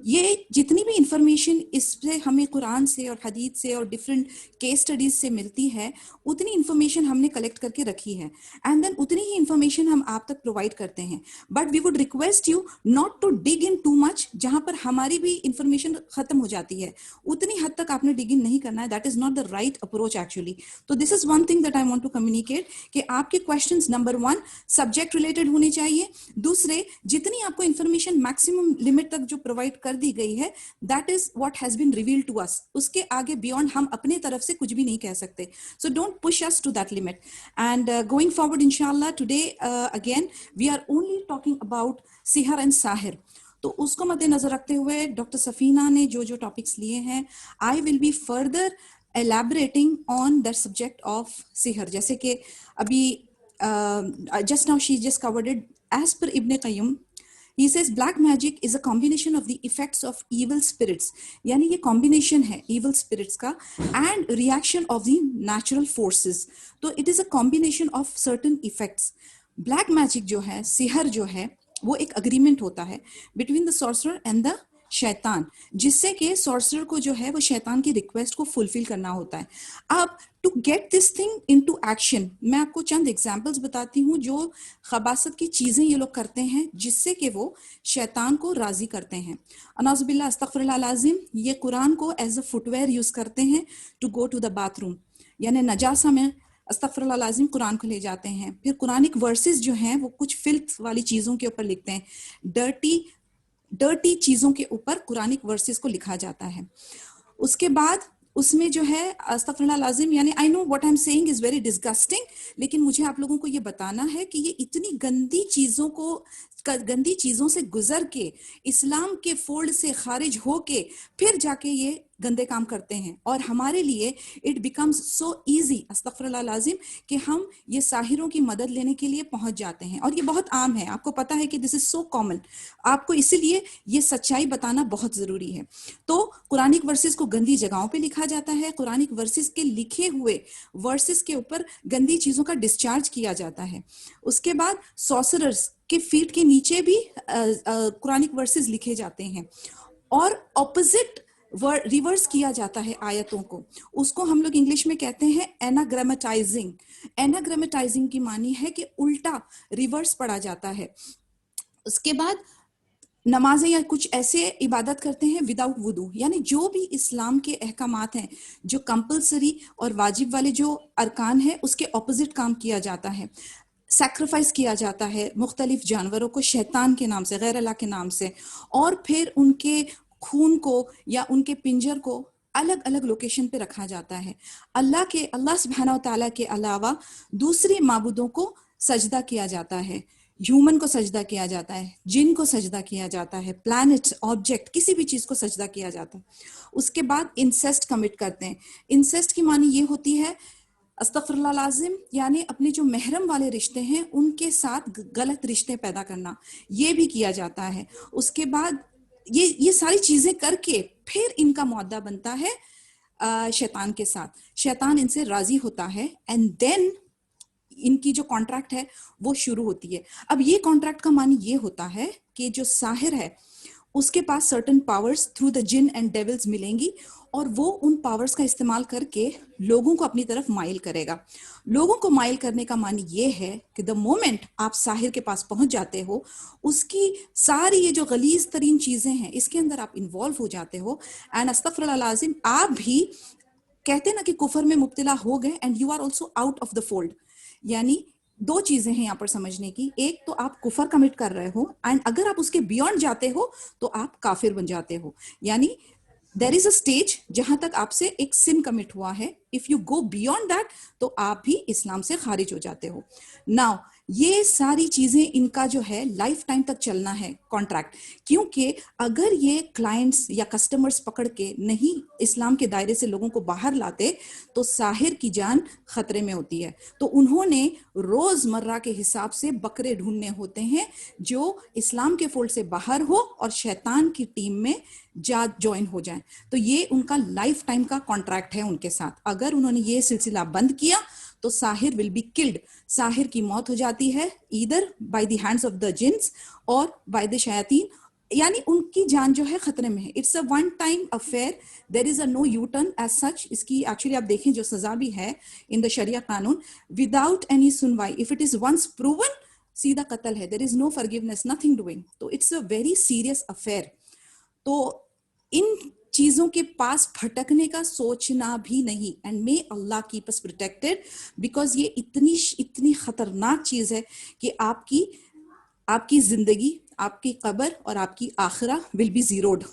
یہ جتنی بھی انفارمیشن اس سے ہمیں قرآن سے اور حدیث سے اور ڈفرینٹ کیس اسٹڈیز سے ملتی ہے, اتنی انفارمیشن ہم نے کلیکٹ کر کے رکھی ہے, اینڈ دین اتنی ہی انفارمیشن ہم آپ تک پرووائڈ کرتے ہیں. But we would request you not to dig in too much, جہاں پر ہماری بھی انفارمیشن ختم ہو جاتی ہے اتنی حد تک آپ نے ڈگ ان نہیں کرنا ہے. That is not the right approach actually. تو this is one thing that I want to communicate کہ آپ کے کویشچنز نمبر 1 سبجیکٹ ریلیٹڈ ہونے چاہیے. دوسرے, جتنی آپ کو انفارمیشن میکسیمم لمٹ تک جو پرووائڈ کر دی گئی ہے, that is what has been revealed to us, اس کے آگے بیونڈ ہم اپنے طرف سے کچھ بھی نہیں کہہ سکتے. So don't push us to that limit. And going forward انشاءاللہ today again we are only talking about سحر اینڈ ساحر. تو اس کو مد نظر رکھتے ہوئے ڈاکٹر سفینہ نے جو ٹاپکس لیے ہیں, I will be further elaborating on the subject of sihr. جیسے کہ ابھی just now she just covered it. As per Ibn Qayyim, he says black magic is a combination of the effects of evil spirits. یعنی یہ combination ہے evil spirits کا and reaction of the natural forces. تو it is a combination of certain effects. black magic جو ہے, سحر جو ہے, وہ ایک اگریمنٹ ہوتا ہے between the sorcerer and the شیطان, جس سے کہ سورسرر کو جو ہے وہ شیطان کی ریکویسٹ کو فلفل کرنا ہوتا ہے. اب to get this thing into action, میں آپ کو چند ایگزامپلس بتاتی ہوں جو خباثت کی چیزیں یہ لوگ کرتے ہیں جس سے کہ وہ شیطان کو راضی کرتے ہیں. اناذ باللہ استغفر اللہ العظیم, یہ قرآن کو as a footwear use کرتے ہیں to go to the bathroom, یعنی نجاسہ میں استغفر اللہ العظیم قرآن کو لے جاتے ہیں. پھر قرآنک ورسز جو ہیں وہ کچھ فلتھ والی چیزوں کے اوپر لکھتے ہیں, ڈرٹی چیزوں کے اوپر قرآنک ورسز کو لکھا جاتا ہے. اس کے بعد اس میں جو ہے استغفر اللہ العظیم, یعنی I know what I am seeing is very disgusting, لیکن مجھے آپ لوگوں کو یہ بتانا ہے کہ یہ اتنی گندی چیزوں سے گزر کے اسلام کے فولڈ سے خارج ہو کے پھر جا کے یہ گندے کام کرتے ہیں, اور ہمارے لیے اٹ بیکمز سو ایزی استغفر اللہ العظیم کہ ہم یہ ساحروں کی مدد لینے کے لیے پہنچ جاتے ہیں. اور یہ بہت عام ہے, آپ کو پتا ہے کہ دس از سو کامن. آپ کو اسی لیے یہ سچائی بتانا بہت ضروری ہے. تو قرآنک ورسز کو گندی جگہوں پہ لکھا جاتا ہے, قرآنک ورسز کے لکھے ہوئے ورسز کے اوپر گندی چیزوں کا ڈسچارج کیا جاتا ہے. اس کے بعد سورسررز کے فیٹ کے نیچے بھی قرآنک ورسز لکھے جاتے ہیں, اور اپوزٹ ریورس کیا جاتا ہے آیتوں کو. اس کو ہم لوگ انگلش میں کہتے ہیں ایناگرامیٹائزنگ. ایناگرامیٹائزنگ کی معنی ہے کہ الٹا ریورس پڑھا جاتا ہے. اس کے بعد نمازیں یا کچھ ایسے عبادت کرتے ہیں وداؤٹ وضو, یعنی جو بھی اسلام کے احکامات ہیں, جو کمپلسری اور واجب والے جو ارکان ہیں, اس کے اپوزٹ کام کیا جاتا ہے. سیکریفائس کیا جاتا ہے مختلف جانوروں کو شیطان کے نام سے, غیر اللہ کے نام سے, اور پھر ان کے خون کو یا ان کے پنجر کو الگ الگ لوکیشن پہ رکھا جاتا ہے. اللہ سبحانہ و تعالیٰ کے علاوہ دوسرے معبودوں کو سجدہ کیا جاتا ہے, ہیومن کو سجدہ کیا جاتا ہے, جن کو سجدہ کیا جاتا ہے, پلانٹ, آبجیکٹ, کسی بھی چیز کو سجدہ کیا جاتا ہے. اس کے بعد انسیسٹ کمٹ کرتے ہیں. انسیسٹ کی معنی یہ ہوتی ہے استغفراللہ العظیم یعنی اپنے جو محرم والے رشتے ہیں ان کے ساتھ غلط رشتے پیدا کرنا، یہ بھی کیا جاتا ہے. اس کے بعد یہ ساری چیزیں کر کے پھر ان کا معاہدہ بنتا ہے شیطان کے ساتھ. شیطان ان سے راضی ہوتا ہے اینڈ دین ان کی جو کانٹریکٹ ہے وہ شروع ہوتی ہے. اب یہ کانٹریکٹ کا معنی یہ ہوتا ہے کہ جو ساحر ہے اس کے پاس سرٹن پاورز تھرو دا جن اینڈ ڈیولز ملیں گی اور وہ ان پاورز کا استعمال کر کے لوگوں کو اپنی طرف مائل کرے گا. لوگوں کو مائل کرنے کا معنی یہ ہے کہ دا مومنٹ آپ ساحر کے پاس پہنچ جاتے ہو اس کی ساری یہ جو غلیظ ترین چیزیں ہیں اس کے اندر آپ انوالو ہو جاتے ہو. اینڈ استغفر اللہ العظیم آپ بھی کہتے ہیں نا کہ کفر میں مبتلا ہو گئے and you are also out of the fold. یعنی دو چیزیں ہیں یہاں پر سمجھنے کی. ایک تو آپ کفر کمٹ کر رہے ہو اینڈ اگر آپ اس کے بیونڈ جاتے ہو تو آپ کافر بن جاتے ہو. یعنی دیر از اے اسٹیج جہاں تک آپ سے ایک سن کمٹ ہوا ہے. If you go beyond that تو آپ بھی اسلام سے خارج ہو جاتے ہو. ناؤ یہ ساری چیزیں ان کا جو ہے لائف ٹائم تک چلنا ہے کانٹریکٹ, کیونکہ اگر یہ کلائنٹس یا کسٹمرز پکڑ کے نہیں اسلام کے دائرے سے لوگوں کو باہر لاتے تو ساحر کی جان خطرے میں ہوتی ہے. تو انہوں نے روز مرہ کے حساب سے بکرے ڈھونڈنے ہوتے ہیں جو اسلام کے فولڈ سے باہر ہو اور شیطان کی ٹیم میں جوائن ہو جائیں. تو یہ ان کا لائف ٹائم کا کانٹریکٹ ہے ان کے ساتھ. اگر انہوں نے یہ سلسلہ بند کیا تو ساحر ول بی کلڈ. ساحر کی موت ہو جاتی ہے either by the hands of the جنس اور بائی دا شیاطین, یعنی ان کی جان جو ہے خطرے میں ہے. It's a one time affair, there is a no U turn as such. اس کی ایکچولی آپ دیکھیں جو سزا بھی ہے ان دا شریعہ قانون, وداؤٹ اینی سنوائی, if it is once proven سیدھا قتل ہے. There is no forgiveness, nothing doing. تو it's a very serious affair. تو ان چیزوں کے پاس پھٹکنے کا سوچنا بھی نہیں. And may Allah keep us protected, because یہ اتنی خطرناک چیز ہے کہ آپ کی زندگی, آپ کی قبر اور آپ کی آخرہ ول بی زیروڈ.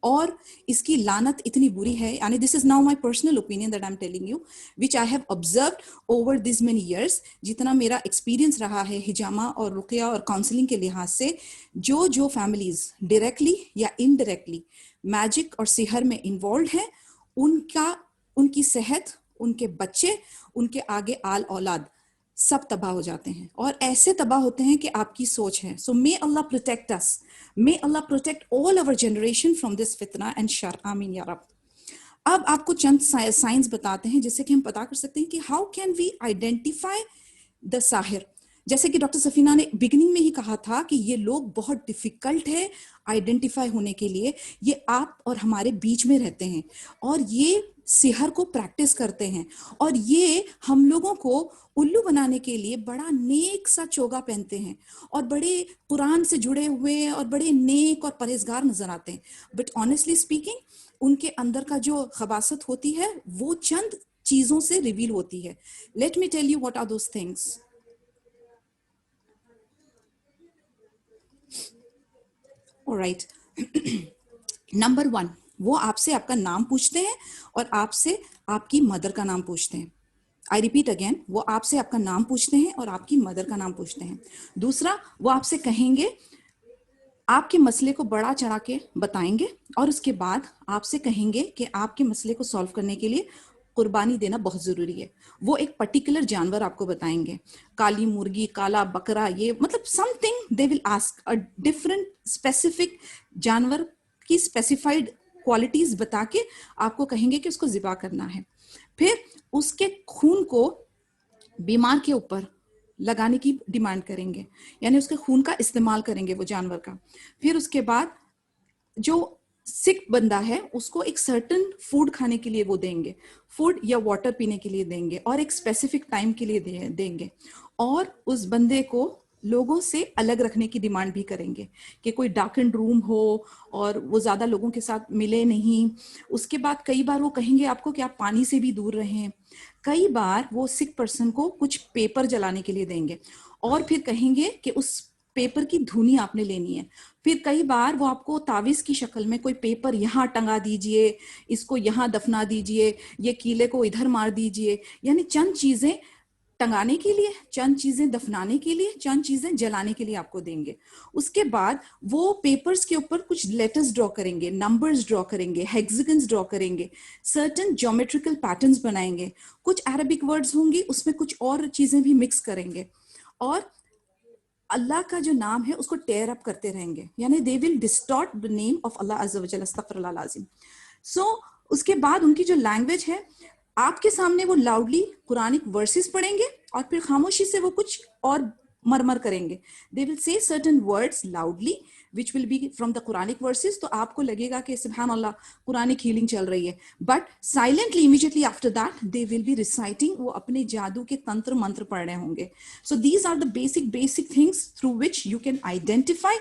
اور اس کی لعنت اتنی بری ہے, یعنی this is now my personal opinion that I am telling you which I have observed over these many years. جتنا میرا ایکسپیرینس رہا ہے حجامہ اور رقیہ اور کاؤنسلنگ کے لحاظ سے, جو فیملیز ڈائریکٹلی یا انڈائریکٹلی میجک اور سحر میں انوالوڈ ہیں, ان کی صحت, ان کے بچے, ان کے آگے آل اولاد سب تباہ ہو جاتے ہیں, اور ایسے تباہ ہوتے ہیں کہ آپ کی سوچ ہے. So may Allah protect us, may Allah protect all over generation from this فتنہ اینڈ شر, آمین یا رب. اب آپ کو چند سائنس بتاتے ہیں جس سے کہ ہم پتا کر سکتے ہیں کہ how can we identify the ساحر. جیسے کہ ڈاکٹر سفینہ نے بگننگ میں ہی کہا تھا کہ یہ لوگ بہت ڈیفیکلٹ ہے آئیڈینٹیفائی ہونے کے لیے. یہ آپ اور ہمارے بیچ میں رہتے ہیں اور یہ سحر کو پریکٹس کرتے ہیں, اور یہ ہم لوگوں کو الو بنانے کے لیے بڑا نیک سا چوگا پہنتے ہیں اور بڑے قرآن سے جڑے ہوئے اور بڑے نیک اور پرہیزگار نظر آتے ہیں. بٹ آنیسٹلی اسپیکنگ ان کے اندر کا جو خباثت ہوتی ہے وہ چند چیزوں سے ریویل ہوتی ہے. Let me tell you what are those things. Alright. نمبر 1, وہ آپ سے آپ کا نام پوچھتے ہیں اور آپ سے آپ کی مدر کا نام پوچھتے ہیں. آئی ریپیٹ اگین, وہ آپ سے آپ کا نام پوچھتے ہیں اور آپ کی مدر کا نام پوچھتے ہیں. دوسرا, وہ آپ سے کہیں گے, آپ کے مسئلے کو بڑا چڑھا کے بتائیں گے, اور اس کے بعد آپ سے کہیں گے کہ آپ کے مسئلے کو سالو کرنے کے لیے قربانی دینا بہت ضروری ہے. وہ ایک پرٹیکولر جانور آپ کو بتائیں گے, کالی مرغی, کالا بکرا, یہ مطلب some thing they will ask a different specific جانور کی اسپیسیفائڈ کوالٹیز بتا کے آپ کو کہیں گے کہ اس کو ذبح کرنا ہے. پھر اس کے خون کو بیمار کے اوپر لگانے کی ڈیمانڈ کریں گے, یعنی اس کے خون کا استعمال کریں گے وہ جانور کا. پھر اس کے بعد جو سک بندہ ہے اس کو ایک سرٹن فوڈ کھانے کے لیے وہ دیں گے, فوڈ یا واٹر پینے کے لیے دیں گے, اور ایک اسپیسیفک ٹائم کے لیے دیں گے. اور اس بندے کو لوگوں سے الگ رکھنے کی ڈیمانڈ بھی کریں گے کہ کوئی ڈارکنڈ روم ہو اور وہ زیادہ لوگوں کے ساتھ ملے نہیں. اس کے بعد کئی بار وہ کہیں گے آپ کو کہ آپ پانی سے بھی دور رہیں. کئی بار وہ سک پرسن کو کچھ پیپر جلانے کے لیے دیں گے, اور پھر کہیں گے کہ اس پیپر کی دھنی آپ نے لینی ہے. پھر کئی بار وہ آپ کو تعویذ کی شکل میں کوئی پیپر یہاں ٹنگا دیجئے, اس کو یہاں دفنا دیجئے, یہ کیلے کو ادھر مار دیجئے, یعنی چند چیزیں ٹنگانے کے لیے, چند چیزیں دفنانے کے لیے, چند چیزیں جلانے کے لیے آپ کو دیں گے. اس کے بعد وہ پیپرز کے اوپر کچھ لیٹرز ڈرا کریں گے, نمبرز ڈرا کریں گے, ہیگزیگنز ڈرا کریں گے, سرٹن جیومیٹریکل پیٹرنز بنائیں گے, کچھ عربک ورڈز ہوں گی, اس میں کچھ اور چیزیں بھی مکس کریں گے, اور اللہ کا جو نام ہے اس کو ٹیئر اپ کرتے رہیں گے, یعنی دے ول ڈسٹارٹ دا نیم آف اللہ عز و جل, استغفر اللہ العظیم. سو اس کے بعد ان کی جو لینگویج ہے, آپ کے سامنے وہ لاؤڈلی قرآنک ورسز پڑھیں گے اور پھر خاموشی سے وہ کچھ اور مرمر کریں گے. دے ول سے certain words loudly which will be from the Quranic verses, تو آپ کو لگے گا کہ سبحان اللہ قرآنک ہیلنگ چل رہی ہے, but silently immediately after that they will be reciting, وہ اپنے جادو کے تنتر منتر پڑھ رہے ہوں گے. So these are the basic things through which you can identify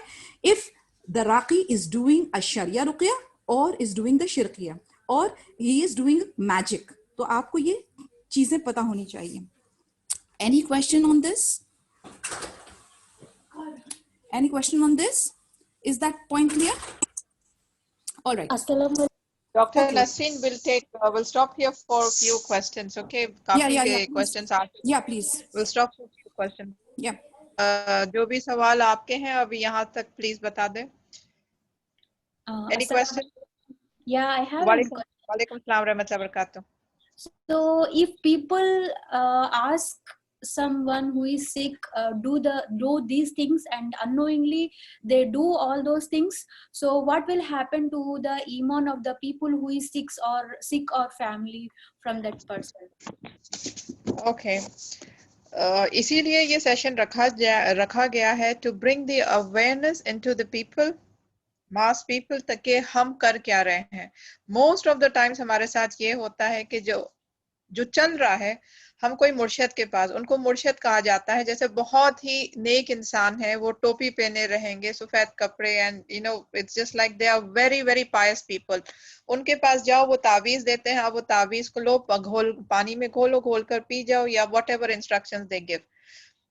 if the raqi is doing a sharia ruqya or is doing the shirqiyya or he is doing magic. تو آپ کو یہ چیزیں پتہ ہونی چاہیے. Any question on this? Any question on this? Is that point clear? All right. Dr. Nasreen will stop here for a few questions, okay? Yeah, questions are. Yeah, please. We'll stop for a few questions. Yeah. جو بھی سوال آپ کے ہیں ابھی یہاں تک پلیز بتا دیں. Any question? Yeah, I have. Walaikum assalam warahmatullahi wabarakatuh. So if people ask someone who is sick, do these things, and unknowingly they do all those things, so what will happen to the iman of the people who is sick or family from that person? Okay. اسی لیے یہ سیشن رکھا گیا ہے to bring the awareness into the people, mass people, تاکہ ہم کر کیا رہے ہیں. موسٹ آف دا ٹائمس ہمارے ساتھ یہ ہوتا ہے کہ جو چل رہا ہے, ہم کوئی مرشد کے پاس, ان کو مرشد کہا جاتا ہے, جیسے بہت ہی نیک انسان ہے, وہ ٹوپی پہنے رہیں گے, سفید کپڑے, and you know it's just like they are very very pious people. ان کے پاس جاؤ, وہ تعویذ دیتے ہیں, اب وہ تعویذ کو لو, پانی میں گھول کر پی جاؤ, یا what ever instructions they give.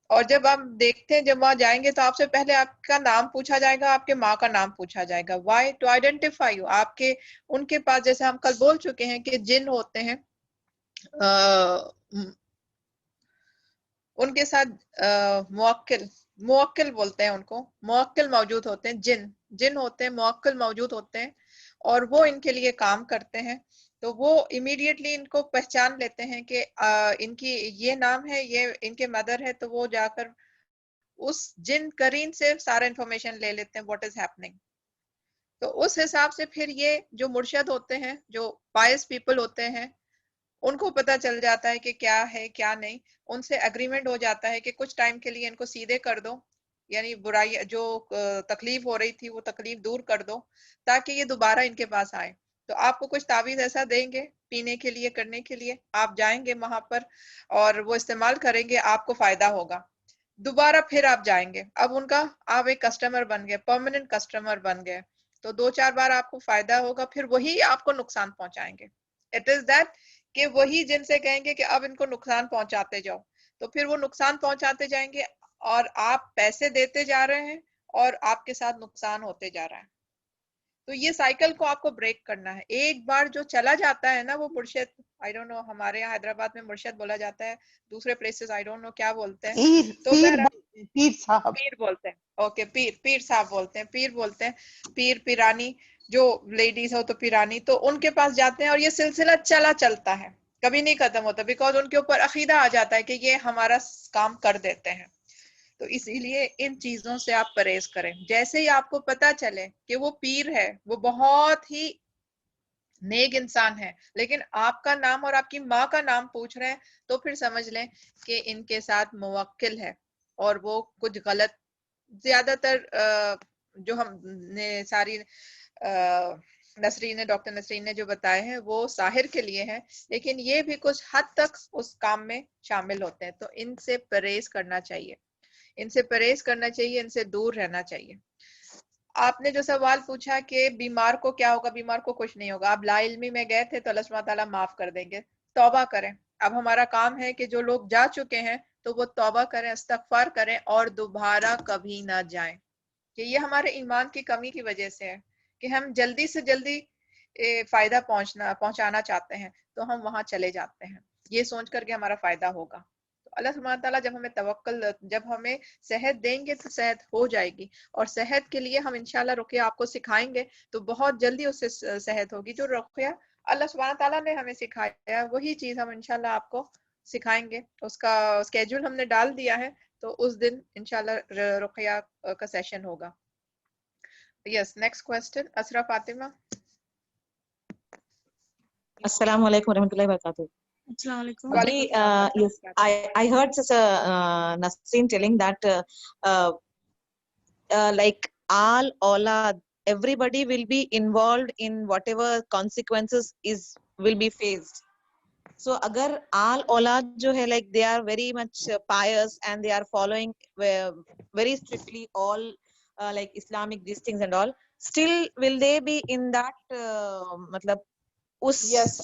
اور جب آپ دیکھتے ہیں جب وہاں جائیں گے تو آپ سے پہلے آپ کا نام پوچھا جائے گا, آپ کے ماں کا نام پوچھا جائے گا. وائی؟ To identify you. آپ کے ان کے پاس, جیسے ہم کل بول چکے ہیں کہ جن ہوتے ہیں, ان کے ساتھ موکل بولتے ہیں ان کو, موکل موجود ہوتے ہیں, جن ہوتے ہیں, موکل موجود ہوتے ہیں, اور وہ ان کے لیے کام کرتے ہیں. تو وہ امیڈیٹلی ان کو پہچان لیتے ہیں کہ ان کی یہ نام ہے, یہ ان کے مدر ہے, تو وہ جا کر اس جن کرین سے سارا انفارمیشن لے لیتے ہیں واٹ از ہیپننگ. تو اس حساب سے پھر یہ جو مرشد ہوتے ہیں, جو پائس پیپل ہوتے ہیں, ان کو پتہ چل جاتا ہے کہ کیا ہے کیا نہیں. ان سے اگریمنٹ ہو جاتا ہے کہ کچھ ٹائم کے لیے ان کو سیدھے کر دو, یعنی برائی جو تکلیف ہو رہی تھی وہ تکلیف دور کر دو, تاکہ یہ دوبارہ ان کے پاس آئے. تو آپ کو کچھ تعویذ ایسا دیں گے پینے کے لیے, کرنے کے لیے, آپ جائیں گے وہاں پر اور وہ استعمال کریں گے, آپ کو فائدہ ہوگا. دوبارہ پھر آپ جائیں گے, اب ان کا آپ ایک کسٹمر بن گئے, پرماننٹ کسٹمر بن گئے, تو 2-4 بار آپ کو فائدہ ہوگا, پھر وہی آپ کو نقصان پہنچائیں گے. اٹ از دیٹ کہ وہی جن سے کہیں گے کہ اب ان کو نقصان پہنچاتے جاؤ, تو پھر وہ نقصان پہنچاتے جائیں گے, اور آپ پیسے دیتے جا رہے ہیں اور آپ کے ساتھ نقصان ہوتے جا رہا ہے. تو یہ سائیکل کو آپ کو بریک کرنا ہے. ایک بار جو چلا جاتا ہے نا وہ مرشد, آئی ڈونٹ نو, ہمارے یہاں حیدرآباد میں مرشد بولا جاتا ہے, دوسرے پلیسز آئی ڈونٹ نو کیا بولتے ہیں. تو پیر صاحب, پیر بولتے ہیں, اوکے, پیر صاحب بولتے ہیں, پیر بولتے ہیں, پیرانی, جو لیڈیز ہو تو پیرانی. تو ان کے پاس جاتے ہیں اور یہ سلسلہ چلتا ہے, کبھی نہیں ختم ہوتا, بیکاز ان کے اوپر عقیدہ آ جاتا ہے کہ یہ ہمارا کام کر دیتے ہیں. تو اسی لیے ان چیزوں سے آپ پرہیز کریں. جیسے ہی آپ کو پتا چلے کہ وہ پیر ہے, وہ بہت ہی نیک انسان ہے, لیکن آپ کا نام اور آپ کی ماں کا نام پوچھ رہے ہیں, تو پھر سمجھ لیں کہ ان کے ساتھ موکل ہے, اور وہ کچھ غلط, زیادہ تر جو ہم نے ساری ڈاکٹر نسرین نے جو بتائے ہیں وہ ساحر کے لیے ہیں, لیکن یہ بھی کچھ حد تک اس کام میں شامل ہوتے ہیں. تو ان سے پرہیز کرنا چاہیے, ان سے دور رہنا چاہیے. آپ نے جو سوال پوچھا کہ بیمار کو کیا ہوگا, بیمار کو کچھ نہیں ہوگا. آپ لا علمی میں گئے تھے تو اللہ سبحانہ تعالیٰ معاف کر دیں گے. توبہ کریں. اب ہمارا کام ہے کہ جو لوگ جا چکے ہیں تو وہ توبہ کریں, استغفار کریں, اور دوبارہ کبھی نہ جائیں. کہ یہ ہمارے ایمان کی کمی کی وجہ سے ہے کہ ہم جلدی سے جلدی فائدہ پہنچانا چاہتے ہیں, تو ہم وہاں چلے جاتے ہیں یہ سوچ کر کے ہمارا فائدہ ہوگا. تو اللہ سبحانہ تعالیٰ جب ہمیں توکل، جب ہمیں صحت دیں گے تو صحت ہو جائے گی، اور صحت کے لیے ہم انشاءاللہ رقیہ آپ کو سکھائیں گے تو بہت جلدی اس سے صحت ہوگی. جو رقیہ اللہ سبحانہ تعالیٰ نے ہمیں سکھایا وہی چیز ہم انشاءاللہ آپ کو سکھائیں گے. اس کا اسکیجول ہم نے ڈال دیا ہے، تو اس دن انشاءاللہ رقیہ کا سیشن ہوگا. یس، نیکسٹ کوسچن اسرا فاطمہ. السلام علیکم ورحمۃ اللہ وبرکاتہ. السلام علیکم. وعلیکم Yes, I heard Sister Nasreen telling that like all aulad, everybody will be involved in whatever consequences will be faced. So agar all aulad jo hai, like they are very much pious and they are following very strictly all like Islamic these things and all, still will they be in that matlab یس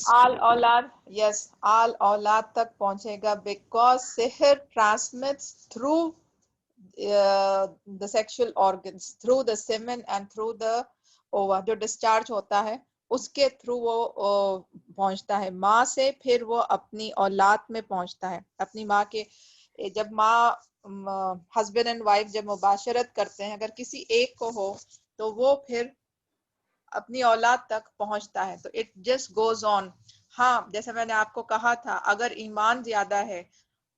آل اولاد تک پہنچے گا، بیکاز سحر transmits through the sexual organs, through the semen and through the ova. جو ڈسچارج ہوتا ہے اس کے تھرو وہ پہنچتا ہے ماں سے، پھر وہ اپنی اولاد میں پہنچتا ہے. اپنی ماں کے جب ماں ہسبینڈ اینڈ وائف جب مباشرت کرتے ہیں، اگر کسی ایک کو ہو تو وہ پھر اپنی اولاد تک پہنچتا ہے. تو اٹ جسٹ گوز آن. ہاں، جیسے میں نے آپ کو کہا تھا، اگر ایمان زیادہ ہے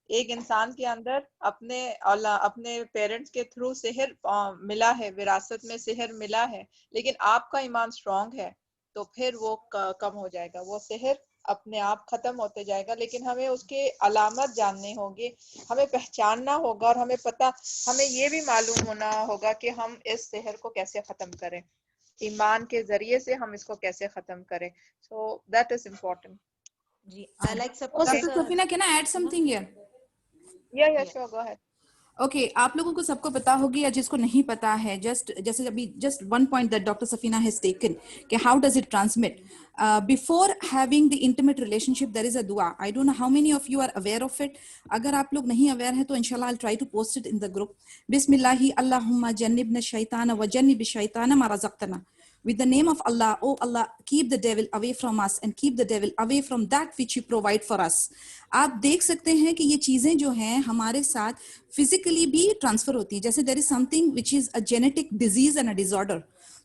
ایک انسان کے اندر، اپنے پیرنٹس کے تھرو سحر ملا ہے، وراثت میں سحر ملا ہے، لیکن آپ کا ایمان اسٹرانگ ہے تو پھر وہ کم ہو جائے گا، وہ سحر اپنے آپ ختم ہوتے جائے گا. لیکن ہمیں اس کے علامت جاننے ہوں گے، ہمیں پہچاننا ہوگا، اور ہمیں یہ بھی معلوم ہونا ہوگا کہ ہم اس سحر کو کیسے ختم کریں، ایمان کے ذریعے سے ہم اس کو کیسے ختم کریں. So that is important. جی like suppose Dr. Safina, can I add something here? Yeah, sure, go ahead. Okay, آپ لوگوں کو سب کو پتا ہوگی، یا جس کو نہیں پتا ہے، جیسے ابھی just one point that doctor Safina has taken کہ how does it transmit. Before having the intimate relationship there is a دعا. I don't know how many of you are aware of it. اگر آپ لوگ نہیں اویئر ہیں تو انشاءاللہ I try to post it in the group. بسم اللہ اللہم جنبنا الشیطان وجنب الشیطان ما رزقتنا. With the name of Allah, oh Allah, keep the devil away from us and keep the devil away from that which you provide for us. آپ دیکھ سکتے ہیں کہ یہ چیزیں جو ہیں ہمارے ساتھ فزیکلی بھی ٹرانسفر ہوتی ہیں. جیسے there is something which is a genetic disease and a disorder,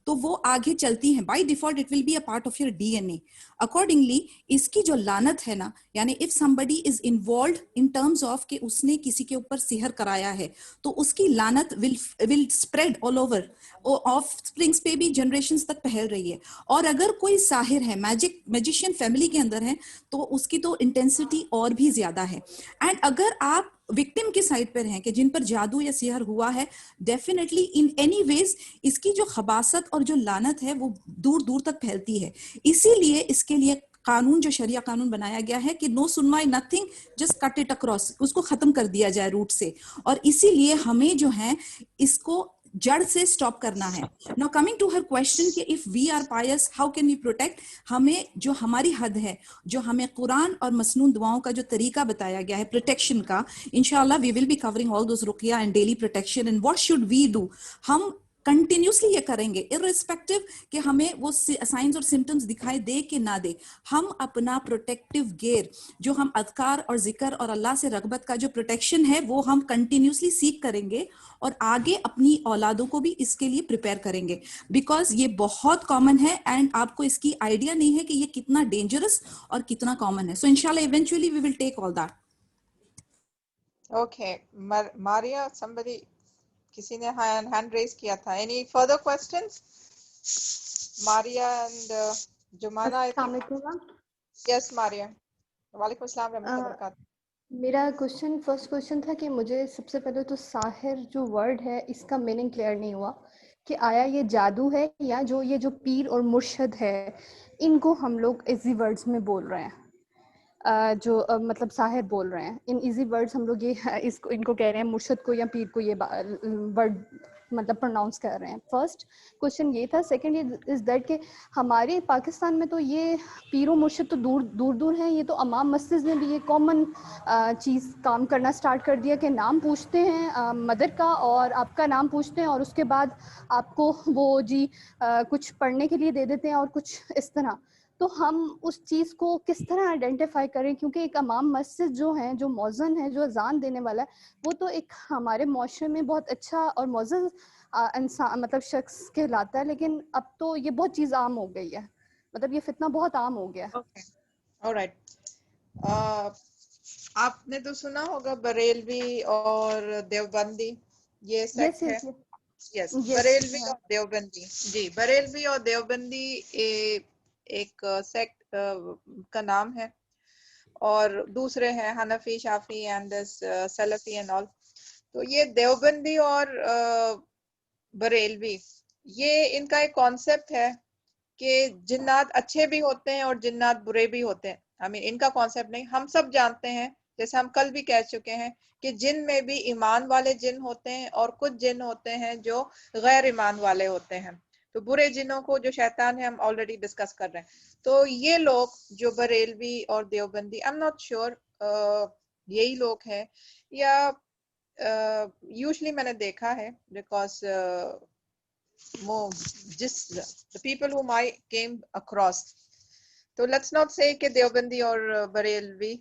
تو وہ آگے چلتی ہیں. By default it will be a part of your D N A. Accordingly اس کی جو لعنت ہے نا، یعنی if somebody is involved in terms of کہ اس نے کسی کے اوپر سحر کرایا ہے تو اس کی لعنت will spread all over. Of springs پہ بھی جنریشنز تک پھیل رہی ہے. اور اگر کوئی ساحر ہے، میجیشین فیملی کے اندر ہے، تو اس کی تو انٹینسٹی اور بھی زیادہ ہے. اینڈ اگر آپ وکٹم کے سائڈ پر ہیں کہ جن پر جادو یا سحر ہوا ہے، ڈیفینیٹلی ان اینی ویز اس کی جو خباثت اور جو لعنت ہے وہ دور دور تک پھیلتی ہے. اسی لیے اس کے لیے قانون، جو شریعہ قانون بنایا گیا ہے کہ نو سنوائی nothing, just cut it across, اس کو ختم کر دیا جائے روٹ سے. اور اسی لیے ہمیں جو ہے اس کو جڑ سے سٹاپ کرنا ہے. Now coming to her question کہ if we are pious how can we protect، ہمیں جو ہماری حد ہے، جو ہمیں قرآن اور مسنون دعاؤں کا جو طریقہ بتایا گیا ہے پروٹیکشن کا، انشاءاللہ we will be covering all those رقیہ and daily protection and what should we do. ہم کنٹینیوسلی یہ کریں گے irrespective کہ ہمیں وہ سائنز اور سمٹمز دکھائی دے کہ نہ دے. ہم اپنا پروٹیکٹیو گیئر جو ہم اذکار اور ذکر اور اللہ سے رغبت کا جو پروٹیکشن ہے وہ ہم کنٹینیوسلی سیکھ کریں گے، اور آگے اپنی اولادوں کو بھی اس کے لیے پریپیئر کریں گے. بیکاز یہ بہت کامن ہے اینڈ آپ کو اس کی آئیڈیا نہیں ہے کہ یہ کتنا ڈینجرس اور کتنا کامن ہے. سو انشاءاللہ eventually we will take all that. Okay Maria, somebody، کسی نے ہینڈ ریز کیا تھا. Any further questions? Maria and Jumana. السلام علیکم. یس ماریا. وعلیکم السلام ورحمۃ اللہ وبرکاتہ. میرا فرسٹ کوشچن تھا کہ مجھے سب سے پہلے تو ساحر جو ورڈ ہے اس کا میننگ کلیئر نہیں ہوا کہ آیا یہ جادو ہے یا یہ جو پیر اور مرشد ہے ان کو ہم لوگ ایزی ورڈز میں بول رہے ہیں، جو مطلب ساحر بول رہے ہیں ان ایزی ورڈز، ہم لوگ یہ ان کو کہہ رہے ہیں مرشد کو یا پیر کو یہ ورڈ مطلب پروناؤنس کر رہے ہیں. فرسٹ کوشچن یہ تھا. سیکنڈ از دیٹ کہ ہمارے پاکستان میں تو یہ پیر و مرشد تو دور دور ہیں، یہ تو امام مسجد نے بھی یہ کامن چیز کام کرنا اسٹارٹ کر دیا کہ نام پوچھتے ہیں مدر کا اور آپ کا نام پوچھتے ہیں اور اس کے بعد آپ کو وہ کچھ پڑھنے کے لیے دے دیتے ہیں اور کچھ اس طرح. تو ہم اس چیز کو کس طرح آئیڈینٹیفائی کریں؟ کیونکہ ایک امام مسجد جو ہیں، جو مؤذن ہے، جو اذان دینے والا ہے، وہ تو ایک ہمارے معاشرے میں بہت اچھا اور معزز انسان مطلب شخص کہلاتا ہے، لیکن اب تو یہ بہت چیز عام ہو گئی ہے، مطلب یہ فتنہ بہت عام ہو گیا. Okay. All right. آپ نے تو سنا ہوگا بریلوی اور دیوبندی، یہ سیکٹ ہے. یس، بریلوی اور دیوبندی. جی، بریلوی اور دیوبندی ایک سیکٹ کا نام ہے، اور دوسرے ہیں حنفی، شافی اینڈ سلفی اینڈ آل. تو یہ دیوبندی اور بریلوی، یہ ان کا ایک کانسیپٹ ہے کہ جنات اچھے بھی ہوتے ہیں اور جنات برے بھی ہوتے ہیں. ان کا کانسیپٹ نہیں، ہم سب جانتے ہیں، جیسے ہم کل بھی کہہ چکے ہیں کہ جن میں بھی ایمان والے جن ہوتے ہیں اور کچھ جن ہوتے ہیں جو غیر ایمان والے ہوتے ہیں. تو برے جنوں کو جو شیطان ہے ہم آلریڈی ڈسکس کر رہے ہیں. تو یہ لوگ جو بریلوی اور دیوبندی، I'm not sure یہی لوگ ہیں یا یوزلی میں نے دیکھا ہے، because the people whom I came across. So let's not say کہ دیوبندی اور Barelvi,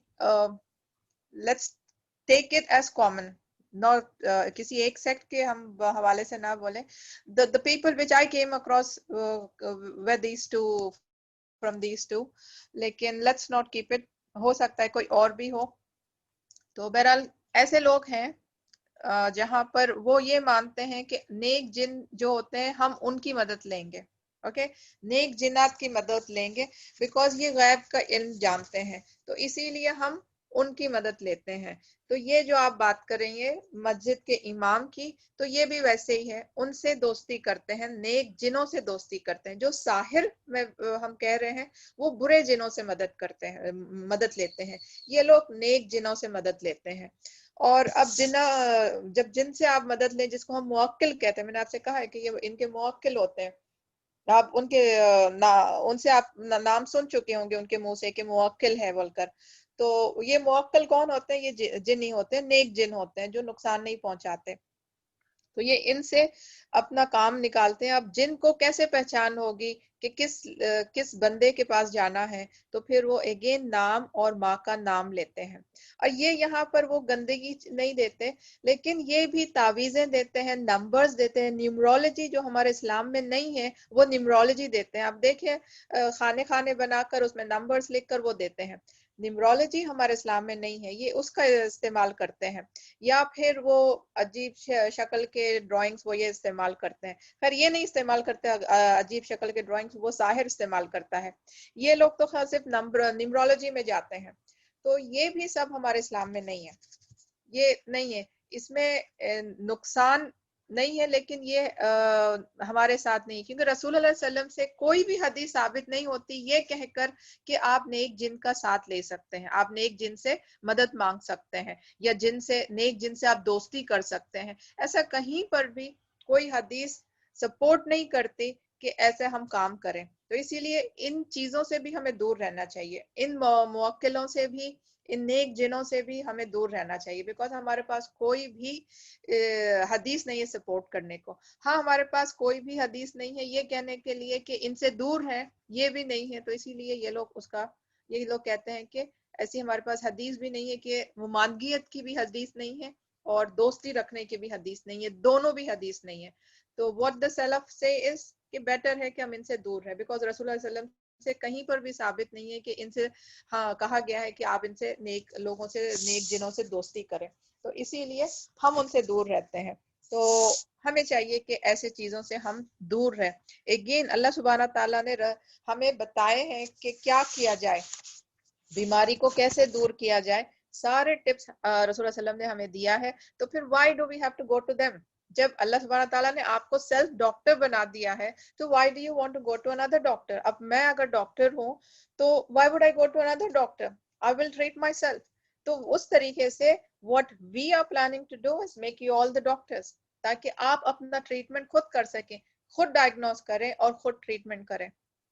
let's take it as common, not کسی ایک سیکٹ کے ہم حوالے سے نہ بولیں. The people which I came across were these two, from these two. لیکن let's not keep it، ہو سکتا ہے کوئی اور بھی ہو. تو بہرحال ایسے لوگ ہیں جہاں پر وہ یہ مانتے ہیں کہ نیک جن جو ہوتے ہیں ہم ان کی مدد لیں گے. اوکے، نیک جنات کی مدد لیں گے، بیکاز یہ غیب کا علم جانتے ہیں، تو اسی لیے ہم ان کی مدد لیتے ہیں. تو یہ جو آپ بات کریں گے مسجد کے امام کی، تو یہ بھی ویسے ہی ہے، ان سے دوستی کرتے ہیں، نیک جنوں سے دوستی کرتے ہیں. جو ساحر میں ہم کہہ رہے ہیں وہ برے جنوں سے مدد کرتے ہیں، مدد لیتے ہیں. یہ لوگ نیک جنوں سے مدد لیتے ہیں. اور اب جب جن سے آپ مدد لیں، جس کو ہم موکل کہتے ہیں، میں نے آپ سے کہا ہے کہ یہ ان کے موکل ہوتے ہیں. آپ ان سے آپ نام سن چکے ہوں گے ان کے منہ سے کہ موکل ہے بول کر. تو یہ موکل کون ہوتے ہیں؟ یہ جنی ہوتے ہیں، نیک جن ہوتے ہیں جو نقصان نہیں پہنچاتے. تو یہ ان سے اپنا کام نکالتے ہیں. اب جن کو کیسے پہچان ہوگی کہ کس بندے کے پاس جانا ہے؟ تو پھر وہ اگین نام اور ماں کا نام لیتے ہیں. اور یہ یہاں پر وہ گندگی نہیں دیتے، لیکن یہ بھی تعویذیں دیتے ہیں، نمبرز دیتے ہیں. نیومرولوجی جو ہمارے اسلام میں نہیں ہے وہ نیومرولوجی دیتے ہیں. آپ دیکھیں خانے بنا کر اس میں نمبرز لکھ کر وہ دیتے ہیں. نیومرولوجی ہمارے اسلام میں نہیں ہے، یہ اس کا استعمال کرتے ہیں. یا پھر وہ عجیب شکل کے ڈرائنگز وہ یہ استعمال کرتے ہیں. خیر یہ نہیں استعمال کرتے عجیب شکل کے ڈرائنگز، وہ ساحر استعمال کرتا ہے. یہ لوگ تو خاص صرف نیومرولوجی میں جاتے ہیں. تو یہ بھی سب ہمارے اسلام میں نہیں ہے، یہ نہیں ہے. اس میں نقصان نہیں ہے، لیکن یہ ہمارے ساتھ نہیں، کیونکہ رسول اللہ علیہ وسلم سے کوئی بھی حدیث ثابت نہیں ہوتی یہ کہہ کر کہ آپ نیک جن کا ساتھ لے سکتے ہیں، آپ نیک جن سے مدد مانگ سکتے ہیں، یا نیک جن سے آپ دوستی کر سکتے ہیں. ایسا کہیں پر بھی کوئی حدیث سپورٹ نہیں کرتی کہ ایسے ہم کام کریں. تو اسی لیے ان چیزوں سے بھی ہمیں دور رہنا چاہیے، ان موکلوں سے بھی، ان نیک جنوں سے بھی ہمیں دور رہنا چاہیے، بیکاز ہمارے پاس کوئی بھی حدیث نہیں ہے سپورٹ کرنے کو. ہاں ہمارے پاس کوئی بھی حدیث نہیں ہے یہ کہنے کے لیے کہ ان سے دور ہے، یہ بھی نہیں ہے. تو اسی لیے یہ لوگ کہتے ہیں کہ ایسی ہمارے پاس حدیث بھی نہیں ہے، کہ ممانگیت کی بھی حدیث نہیں ہے اور دوستی رکھنے کی بھی حدیث نہیں ہے، دونوں بھی حدیث نہیں ہے. تو what the salaf say is کہ بیٹر ہے کہ ہم ان سے دور رہیں، بیکاز رسول اللہ علیہ وسلم سے کہیں پر بھی ثابت نہیں ہے کہ ان سے کہا گیا ہے کہ آپ ان سے نیک لوگوں سے، نیک جنوں سے دوستی کریں. تو اسی لیے ہم ان سے دور رہتے ہیں. تو ہمیں چاہیے کہ ایسے چیزوں سے ہم دور رہیں. اگین اللہ سبحانہ تعالیٰ نے ہمیں بتائے ہیں کہ کیا کیا جائے، بیماری کو کیسے دور کیا جائے. سارے ٹپس رسول اللہ علیہ وسلم نے ہمیں دیا ہے. تو پھر why do we have to go to them؟ جب اللہ سبحانہ تعالیٰ نے آپ کو سیلف ڈاکٹر بنا دیا ہے تو why do you want to go to another doctor؟ اب میں اگر ڈاکٹر ہوں تو why would I go to another doctor؟ I will treat myself. تو اس طریقے سے what we are planning to do is make you all the doctors، تاکہ آپ اپنا ٹریٹمنٹ خود کر سکیں، خود ڈائگنوز کریں اور خود ٹریٹمنٹ کریں.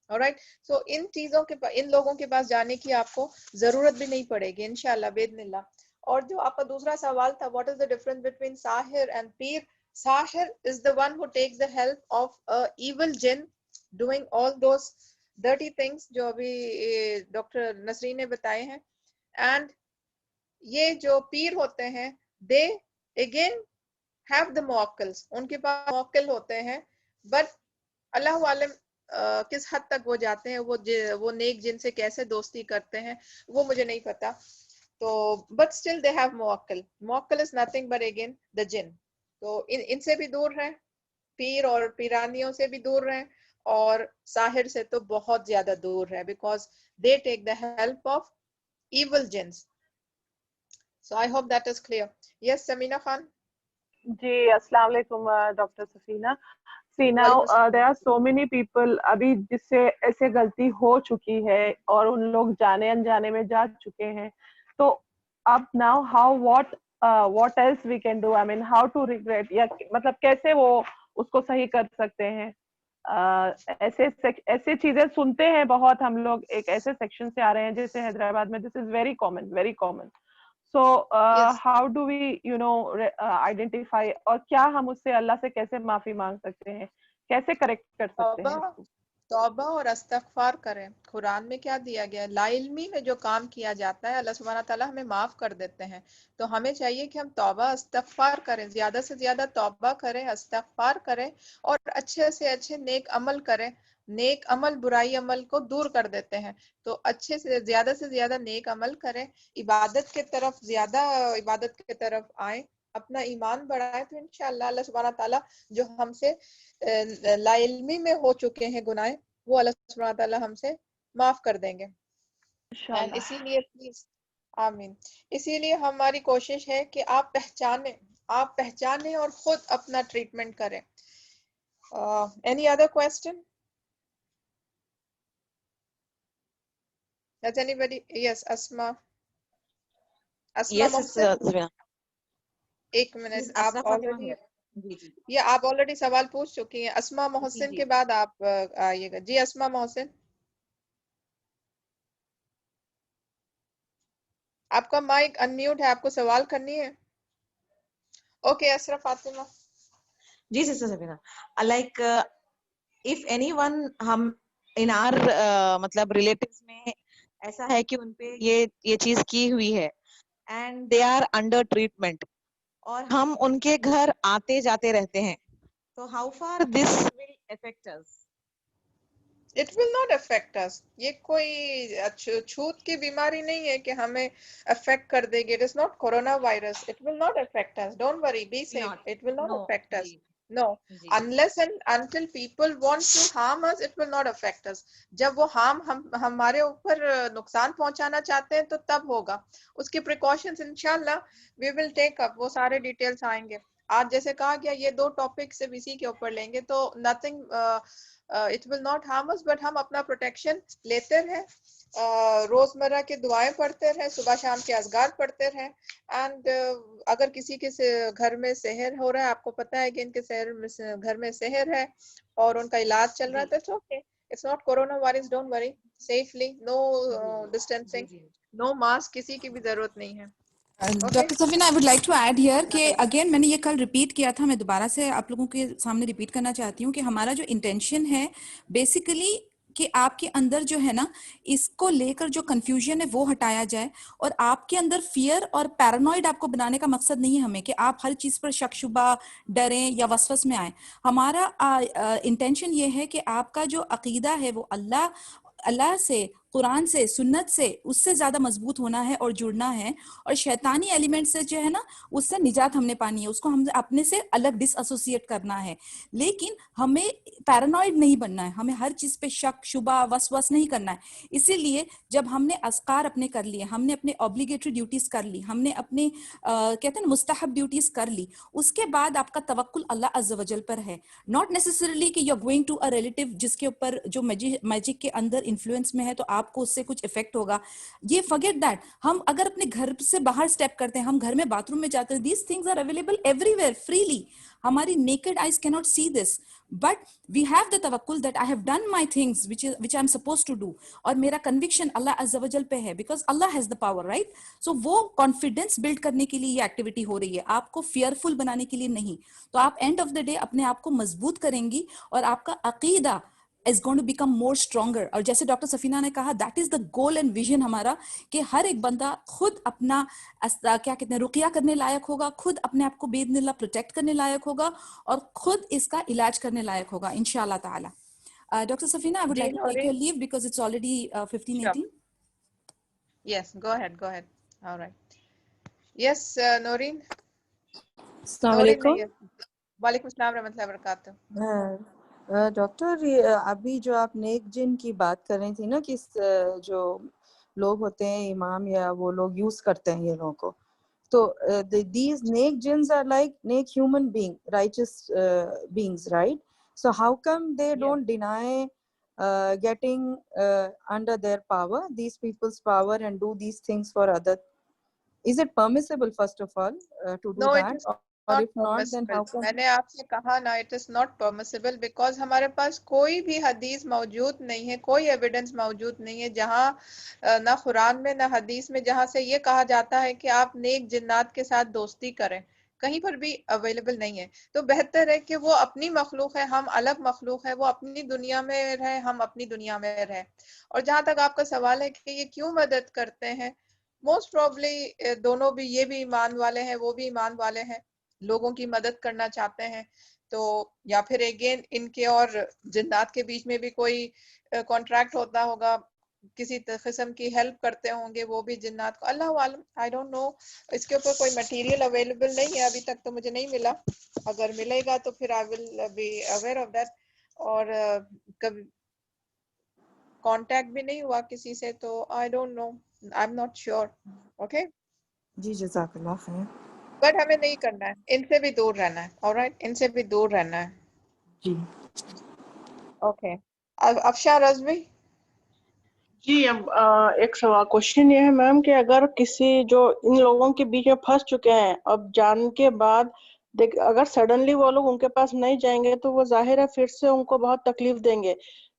alright، so ان لوگوں کے پاس جانے کی آپ کو ضرورت بھی نہیں پڑے گی انشاءاللہ باذن اللہ. اور جو آپ کا دوسرا سوال تھا what is the difference between Sahir and Pir? Sahir is the one who takes the help of a evil jinn doing all those dirty things جو ابھی ڈاکٹر نسرین نے بتائے ہیں. And یہ جو پیر ہوتے ہیں they again have the موکلس, ان کے پاس موکل ہوتے ہیں, but اللہ عالم کس حد تک وہ جاتے ہیں, وہ نیک جن سے کیسے دوستی کرتے ہیں وہ مجھے نہیں پتا. تو but still they have موکل. موکل is nothing but again the jinn. تو ان سے بھی دور رہیں, پیر اور پیرانیوں سے بھی دور رہیں, اور ساحر سے تو بہت زیادہ دور ہے, because they take the help of evil jinns. So I hope that is clear. Yes, Samina Khan. جی السلام علیکم doctor Safina. See now there are so many people ابھی جس سے ایسے غلطی ہو چکی ہے اور ان لوگ جانے انجانے میں جا چکے ہیں, تو اب now what else we can do, I mean how to regret, یا مطلب کیسے وہ اس کو صحیح کر سکتے ہیں. ایسے چیزیں سنتے ہیں بہت ہم لوگ, ایک ایسے سیکشن سے آ رہے ہیں جیسے حیدرآباد میں, this is very common. So how do we identify, اور کیا ہم اس سے اللہ سے کیسے معافی مانگ سکتے ہیں, کیسے کریکٹ کر سکتے ہیں؟ توبہ اور استغفار کریں. قرآن میں کیا دیا گیا ہے, لا علمی میں جو کام کیا جاتا ہے اللہ سبحانہ تعالیٰ ہمیں معاف کر دیتے ہیں. تو ہمیں چاہیے کہ ہم توبہ استغفار کریں, زیادہ سے زیادہ توبہ کریں, استغفار کریں, اور اچھے سے اچھے نیک عمل کریں. نیک عمل برائی عمل کو دور کر دیتے ہیں, تو اچھے سے زیادہ نیک عمل کریں, عبادت کے طرف زیادہ عبادت کے طرف آئیں, اپنا ایمان بڑھائیں, تو انشاءاللہ اللہ سبحانہ تعالیٰ جو ہم سے لا علمی میں ہو چکے ہیں گناہ, وہ اللہ سبحانہ تعالیٰ ہم سے معاف کر دیں گے. اسی لیے پلیز آمین, اسی لیے ہماری کوشش ہے کہ آپ پہچانیں اور خود اپنا ٹریٹمنٹ کریں. Any other question? Does anybody? Yes, Asma. Yes, ایک منٹ, آپ آلریڈی سوال پوچھ چکی ہیں. اسما محسن کے بعد آپ آئیے گا. جی اسما محسن, آپ کا مائک ان میوٹ ہے, آپ کو سوال کرنی ہے. اوکے اسرا فاطمہ. جی sister Safina, like if anyone ہم in our مطلب ریلیٹیوز میں ایسا ہے کہ ان پہ یہ چیز کی ہوئی ہے and they are under treatment, اور ہم ان کے گھر آتے جاتے رہتے ہیں, تو how far this will affect us? It will not affect us. یہ کوئی چھوت کی بیماری نہیں ہے کہ ہمیں افیکٹ کر دے گی. It is not coronavirus. It will not affect us. Don't worry. Be safe. It will not affect us. No. Unless and until people want to harm us, it will not affect us. جب وہ ہمارے اوپر نقصان پہنچانا چاہتے ہیں تو تب ہوگا. اس کی precautions انشاءاللہ we will take up. وہ سارے ڈیٹیلز آئیں گے. آج جیسے کہا گیا یہ 2 ٹاپک سے اسی کے اوپر لیں گے, تو nothing it will not harm us, but ہم اپنا پروٹیکشن لیتے رہیں, روزمرہ کے دعائیں پڑھتے رہیں, صبح شام کے اذکار پڑھتے رہیں. اینڈ اگر کسی کے گھر میں سحر ہو رہا ہے, آپ کو پتا ہے کہ ان کے گھر میں سحر ہے اور ان کا علاج چل رہا ہے, تو okay, it's not coronavirus, don't worry, safely, no distancing, no mask, کسی کی بھی ضرورت نہیں ہے. Doctor Safina, I would like to add here کہ اگین میں نے یہ کل ریپیٹ کیا تھا, میں دوبارہ سے آپ لوگوں کے سامنے ریپیٹ کرنا چاہتی ہوں کہ ہمارا جو انٹینشن ہے بیسیکلی کہ آپ کے اندر جو ہے نا اس کو لے کر جو کنفیوژن ہے وہ ہٹایا جائے, اور آپ کے اندر فیئر اور پیرانوئڈ آپ کو بنانے کا مقصد نہیں ہے ہمیں کہ آپ ہر چیز پر شک شبہ, ڈریں یا وسوس میں آئیں. ہمارا انٹینشن یہ ہے کہ آپ کا جو عقیدہ ہے وہ اللہ سے, قرآن سے, سنت سے, اس سے زیادہ مضبوط ہونا ہے اور جڑنا ہے, اور شیطانی ایلیمنٹ سے جو ہے نا اس سے نجات ہم نے پانی ہے, اس کو ہم اپنے سے الگ ڈس ایسوسیٹ کرنا ہے. لیکن ہمیں پیرانوئڈ نہیں بننا ہے, ہمیں ہر چیز پہ شک شبہ وسوس نہیں کرنا ہے. اسی لیے جب ہم نے اذکار اپنے کر لیے, ہم نے اپنے اوبلیگیٹری ڈیوٹیز کر لی, ہم نے اپنے کہتے ہیں نا مستحب ڈیوٹیز کر لی, اس کے بعد آپ کا توکل اللہ عز و جل پر ہے. ناٹ نیسسریلی کہ you are going to a relative جس کے اوپر جو میجک کے اندر انفلوئنس میں ہے تو آپ کو اس سے کچھ افیکٹ ہوگا. یہ forget that. ہم اگر اپنے گھر سے باہر اسٹیپ کرتے ہیں, ہم گھر میں باتھ روم میں جاتے ہیں, these things are available everywhere freely. ہماری naked eyes cannot see this, but we have the tawakkul that I have done my things which I am supposed to do, اور میرا conviction اللہ عز و جل پہ ہے, because Allah has the power, right? So وہ confidence build کرنے کے لیے یہ ایکٹیویٹی ہو رہی ہے, آپ کو fearful بنانے کے لیے نہیں. تو آپ end of the day اپنے آپ کو مضبوط کریں گی, اور آپ کا عقیدہ is going to become more stronger. اور جیسے ڈاکٹر سفینہ نے کہا that is the goal and vision ہمارا, کہ ہر ایک بندہ خود اپنا کیا کہتے ہیں رقیہ کرنے لائق ہوگا, خود اپنے آپ کو باذن اللہ پروٹیکٹ کرنے لائق ہوگا, اور خود اس کا علاج کرنے لائق ہوگا انشاءاللہ تعالی. Dr. Safina, I would like to take your leave because it's already 15:18. Yes, go ahead. All right. Yes, Noreen. السلام علیکم. وعلیکم السلام ورحمۃ اللہ وبرکاتہ. ڈاکٹر ابھی جو آپ نیک جن کی بات کر رہی تھی نا کہ جو لوگ ہوتے ہیں امام یا وہ لوگ یوز کرتے ہیں یہ لوگوں کو, تو these نیک جنس are like neck human being, righteous beings, right? So how come they don't deny getting under their power, these people's power, and do these things for other? Is it permissible first of all to do that? Or if not, then how come? میں نے آپ سے کہا نا, it is not permissible because ہمارے پاس کوئی بھی حدیث موجود نہیں ہے, کوئی ایویڈنس موجود نہیں ہے جہاں نہ قرآن میں نہ حدیث میں جہاں سے یہ کہا جاتا ہے کہ آپ نیک جنات کے ساتھ دوستی کریں, کہیں پر بھی اویلیبل نہیں ہے. تو بہتر ہے کہ وہ اپنی مخلوق ہے, ہم الگ مخلوق ہے, وہ اپنی دنیا میں رہے, ہم اپنی دنیا میں رہے. اور جہاں تک آپ کا سوال ہے کہ یہ کیوں مدد کرتے ہیں, موسٹ پروبلی دونوں بھی, یہ بھی ایمان والے ہیں وہ بھی ایمان والے ہیں, لوگوں کی مدد کرنا چاہتے ہیں. تو یا پھر اگین ان کے اور جنات کے بیچ میں بھی کوئی کانٹریکٹ ہوتا ہوگا, کسی قسم کی ہیلپ کرتے ہوں گے وہ بھی جنات کو, اللہ عالم, آئی ڈونٹ نو. اس کے اوپر کوئی مٹیریل اویلیبل نہیں ہے ابھی تک, تو مجھے نہیں ملا. اگر ملے گا تو پھر I will be aware of that. اور کبھی کانٹیکٹ بھی نہیں ہوا کسی سے, تو I don't know, I am not sure. Okay جی جزاک اللہ خیر. بٹ ہمیں نہیں کرنا ہے, ان سے بھی دور رہنا ہے. آلرائٹ, ان سے بھی دور رہنا ہے. جی اوکے. افشاں رضوی. جی اب ایک سوال کوشچن یہ ہے میم کہ اگر کسی جو ان لوگوں کے بیچ میں پھنس چکے ہیں, اب جان کے بعد اگر سڈنلی وہ لوگ ان کے پاس نہیں جائیں گے تو وہ ظاہر ہے پھر سے ان کو بہت تکلیف دیں گے.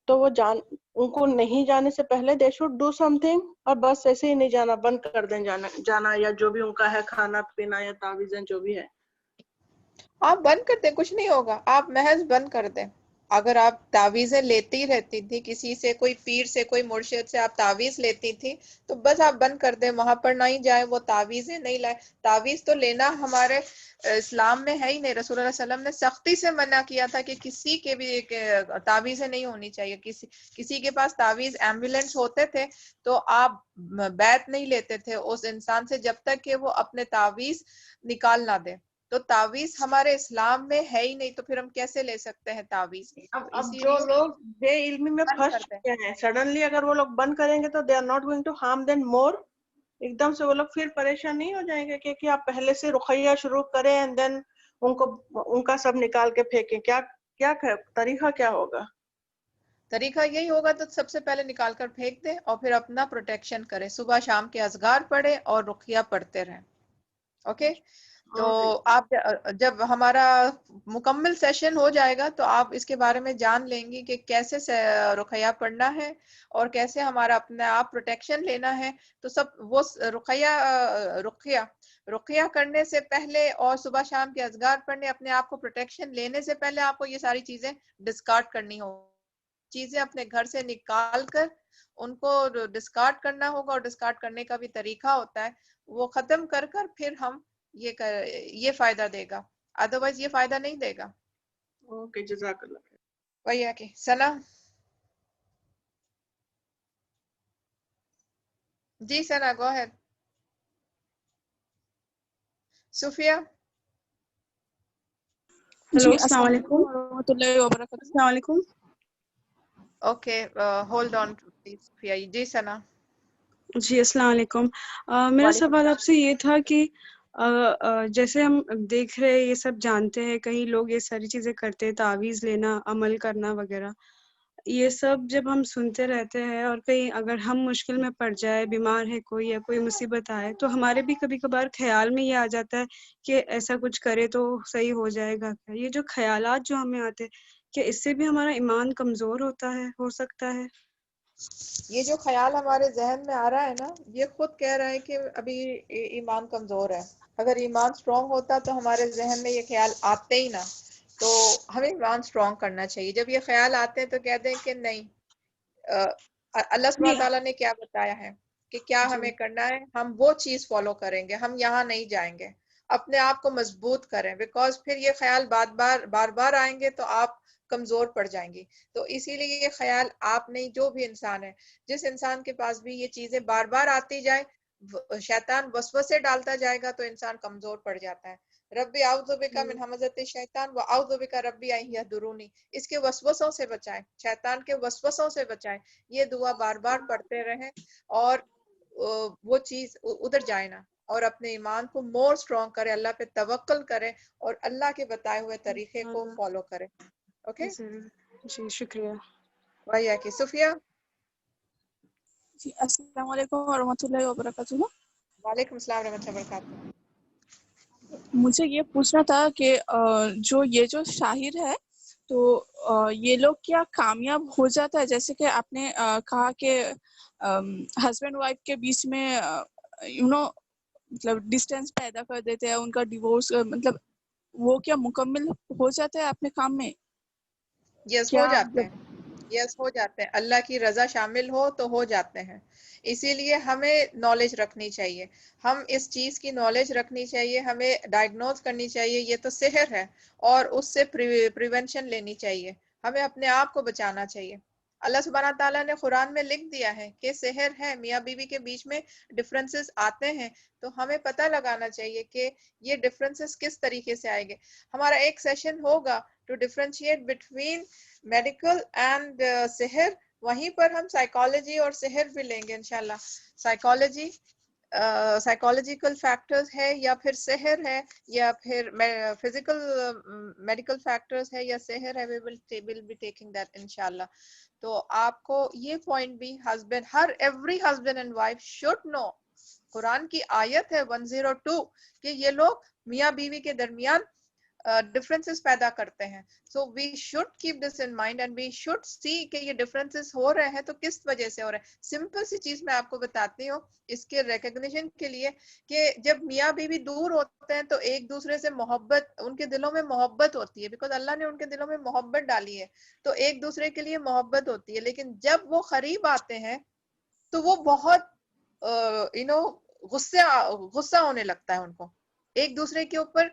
تو وہ ان کو نہیں جانے سے پہلے they should do some thing, اور بس ایسے ہی نہیں جانا, بند کر دیں جانا یا جو بھی ان کا ہے کھانا پینا یا تعویذیں جو بھی ہے. آپ بند کر دیں, کچھ نہیں ہوگا, آپ محض بند کر دیں. اگر آپ تعویذیں لیتی رہتی تھی کسی سے, کوئی پیر سے کوئی مرشد سے آپ تعویذ لیتی تھی, تو بس آپ بند کر دیں, وہاں پر نہیں جائیں, وہ تعویذیں نہیں لائیں. تعویذ تو لینا ہمارے اسلام میں ہے ہی نہیں. رسول اللہ علیہ وسلم نے سختی سے منع کیا تھا کہ کسی کے بھی تعویذیں نہیں ہونی چاہیے. کسی کے پاس تعویذ ایمبولینس ہوتے تھے تو آپ بیعت نہیں لیتے تھے اس انسان سے جب تک کہ وہ اپنے تعویذ نکال نہ دے. تو تعویذ ہمارے اسلام میں ہے ہی نہیں, تو پھر ہم کیسے لے سکتے ہیں تعویذ؟ اب جو لوگ بے علمی میں پھنس چکے ہیں, سڈنلی اگر وہ لوگ بند کریں گے تو they are not going to harm them more. ایک دم سے وہ لوگ پھر پریشان نہیں ہو جائیں گے کہ آپ پہلے سے رقیہ شروع کریں اینڈ دین ان کا سب نکال کے پھینکیں؟ کیا طریقہ کیا ہوگا؟ طریقہ یہی ہوگا تو سب سے پہلے نکال کر پھینک دیں اور پھر اپنا پروٹیکشن کریں, صبح شام کے اذکار پڑھیں اور رقیہ پڑھتے رہیں. اوکے تو آپ جب ہمارا مکمل سیشن ہو جائے گا تو آپ اس کے بارے میں جان لیں گی کہ کیسے رقیہ پڑھنا ہے اور کیسے ہمارا اپنے آپ پروٹیکشن لینا ہے. تو سب وہ رقیہ کرنے سے پہلے اور صبح شام کے اذکار پڑھنے, اپنے آپ کو پروٹیکشن لینے سے پہلے آپ کو یہ ساری چیزیں ڈسکارڈ کرنی ہوگی. چیزیں اپنے گھر سے نکال کر ان کو ڈسکارڈ کرنا ہوگا, اور ڈسکارڈ کرنے کا بھی طریقہ ہوتا ہے, وہ ختم کر پھر ہم یہ فائدہ دے گا, ادروائز یہ فائدہ نہیں دے گا. اوکے جزاک اللہ. وہی ہے کہ ثنا. جی ثنا گو اہیڈ. صوفیہ. ہیلو السلام علیکم ورحمۃ اللہ وبرکاتہ. السلام علیکم. اوکے ہولڈ آن پلیز صوفیہ. جی ثنا. جی السلام علیکم. میرا سوال آپ سے یہ تھا کہ جیسے ہم دیکھ رہے یہ سب جانتے ہیں, کئی لوگ یہ ساری چیزیں کرتے ہیں, تعویذ لینا, عمل کرنا وغیرہ, یہ سب جب ہم سنتے رہتے ہیں اور کہیں اگر ہم مشکل میں پڑ جائے, بیمار ہے کوئی یا کوئی مصیبت آئے, تو ہمارے بھی کبھی کبھار خیال میں یہ آ جاتا ہے کہ ایسا کچھ کرے تو صحیح ہو جائے گا. یہ جو خیالات جو ہمیں آتے, کہ اس سے بھی ہمارا ایمان کمزور ہو سکتا ہے؟ یہ جو خیال ہمارے ذہن میں آ رہا ہے نا, یہ خود کہہ رہا ہے کہ ابھی ایمان کمزور ہے. اگر ایمان اسٹرانگ ہوتا تو ہمارے ذہن میں یہ خیال آتے ہی نہ, تو ہمیں ایمان اسٹرانگ کرنا چاہیے. جب یہ خیال آتے ہیں تو کہہ دیں کہ نہیں, اللہ سبحانہ تعالیٰ نے کیا بتایا ہے کہ کیا ہمیں کرنا ہے, ہم وہ چیز فالو کریں گے, ہم یہاں نہیں جائیں گے. اپنے آپ کو مضبوط کریں, بیکاز پھر یہ خیال بار بار آئیں گے تو آپ کمزور پڑ جائیں گی. تو اسی لیے یہ خیال آپ نہیں, جو بھی انسان ہے, جس انسان کے پاس بھی یہ چیزیں بار بار آتی جائے, شیطان وسوسے ڈالتا جائے گا تو انسان کمزور پڑ جاتا ہے. ربی اعوذ بک من ہمزۃ الشیطان و اعوذ بک ربی ان یحضرونی, اس کے وسوسوں سے بچائیں, شیطان کے وسوسوں سے بچائیں. یہ دعا بار بار پڑھتے رہیں اور وہ چیز ادھر جائے نا, اور اپنے ایمان کو مور اسٹرانگ کرے, اللہ پہ توکل کرے اور اللہ کے بتائے ہوئے طریقے کو فالو کرے. اوکے جی شکریہ. ویا کی صفیہ. جی السلام علیکم ورحمۃ اللہ وبرکاتہ. وعلیکم السلام ورحمۃ اللہ وبرکاتہ. مجھے یہ پوچھنا تھا کہ جو شاعر ہے تو یہ لوگ کیا کامیاب ہو جاتا ہے, جیسے کہ آپ نے کہا کہ ہسبینڈ وائف کے بیچ میں مطلب ڈسٹینس پیدا کر دیتے ہیں, ان کا ڈیورس, مطلب وہ کیا مکمل ہو جاتا ہے اپنے کام میں؟ یس ہو جاتے ہیں, یس ہو جاتے ہیں, اللہ کی رضا شامل ہو تو ہو جاتے ہیں. اسی لیے ہمیں نالج رکھنی چاہیے, ہم اس چیز کی نالج رکھنی چاہیے, ہمیں ڈائگنوز کرنی چاہیے یہ تو سحر ہے, اور اس سے پریونشن لینی چاہیے, ہمیں اپنے آپ کو بچانا چاہیے. اللہ سبحانہ تعالیٰ نے قرآن میں لکھ دیا ہے کہ سحر ہے, میاں بیوی کے بیچ میں ڈفرینسز آتے ہیں, تو ہمیں پتہ لگانا چاہیے کہ یہ ڈفرینسز کس طریقے سے آئیں گے. ہمارا ایک سیشن ہوگا to differentiate between medical and سحر, وہیں پر ہم سائیکالوجی اور سحر بھی لیں گے انشاءاللہ. سائیکالوجی سائیکالوجیکل فیکٹرز ہے یا پھر سحر ہے یا پھر فزیکل میڈیکل فیکٹرز ہے یا سحر ہے, we will be taking that انشاءاللہ. تو آپ کو یہ پوائنٹ بھی ہر every husband and wife should know. قرآن کی آیت ہے 102 کہ یہ لوگ میاں بیوی کے درمیان ڈفرینسز پیدا کرتے ہیں. So we should keep this in mind and we should see کہ یہ ڈفرینسز ہو رہے ہیں تو کس وجہ سے ہو رہے ہیں. سمپل سی چیز میں آپ کو بتاتی ہوں اس کے ریکگنیشن کے لیے, کہ جب میاں بیوی دور ہوتے ہیں تو ایک دوسرے سے محبت, ان کے دلوں میں محبت ہوتی ہے, بیکاز اللہ نے ان کے دلوں میں محبت ڈالی ہے, تو ایک دوسرے کے لیے محبت ہوتی ہے. لیکن جب وہ قریب آتے ہیں تو وہ بہت غصہ ہونے لگتا ہے ان کو, ایک دوسرے کے اوپر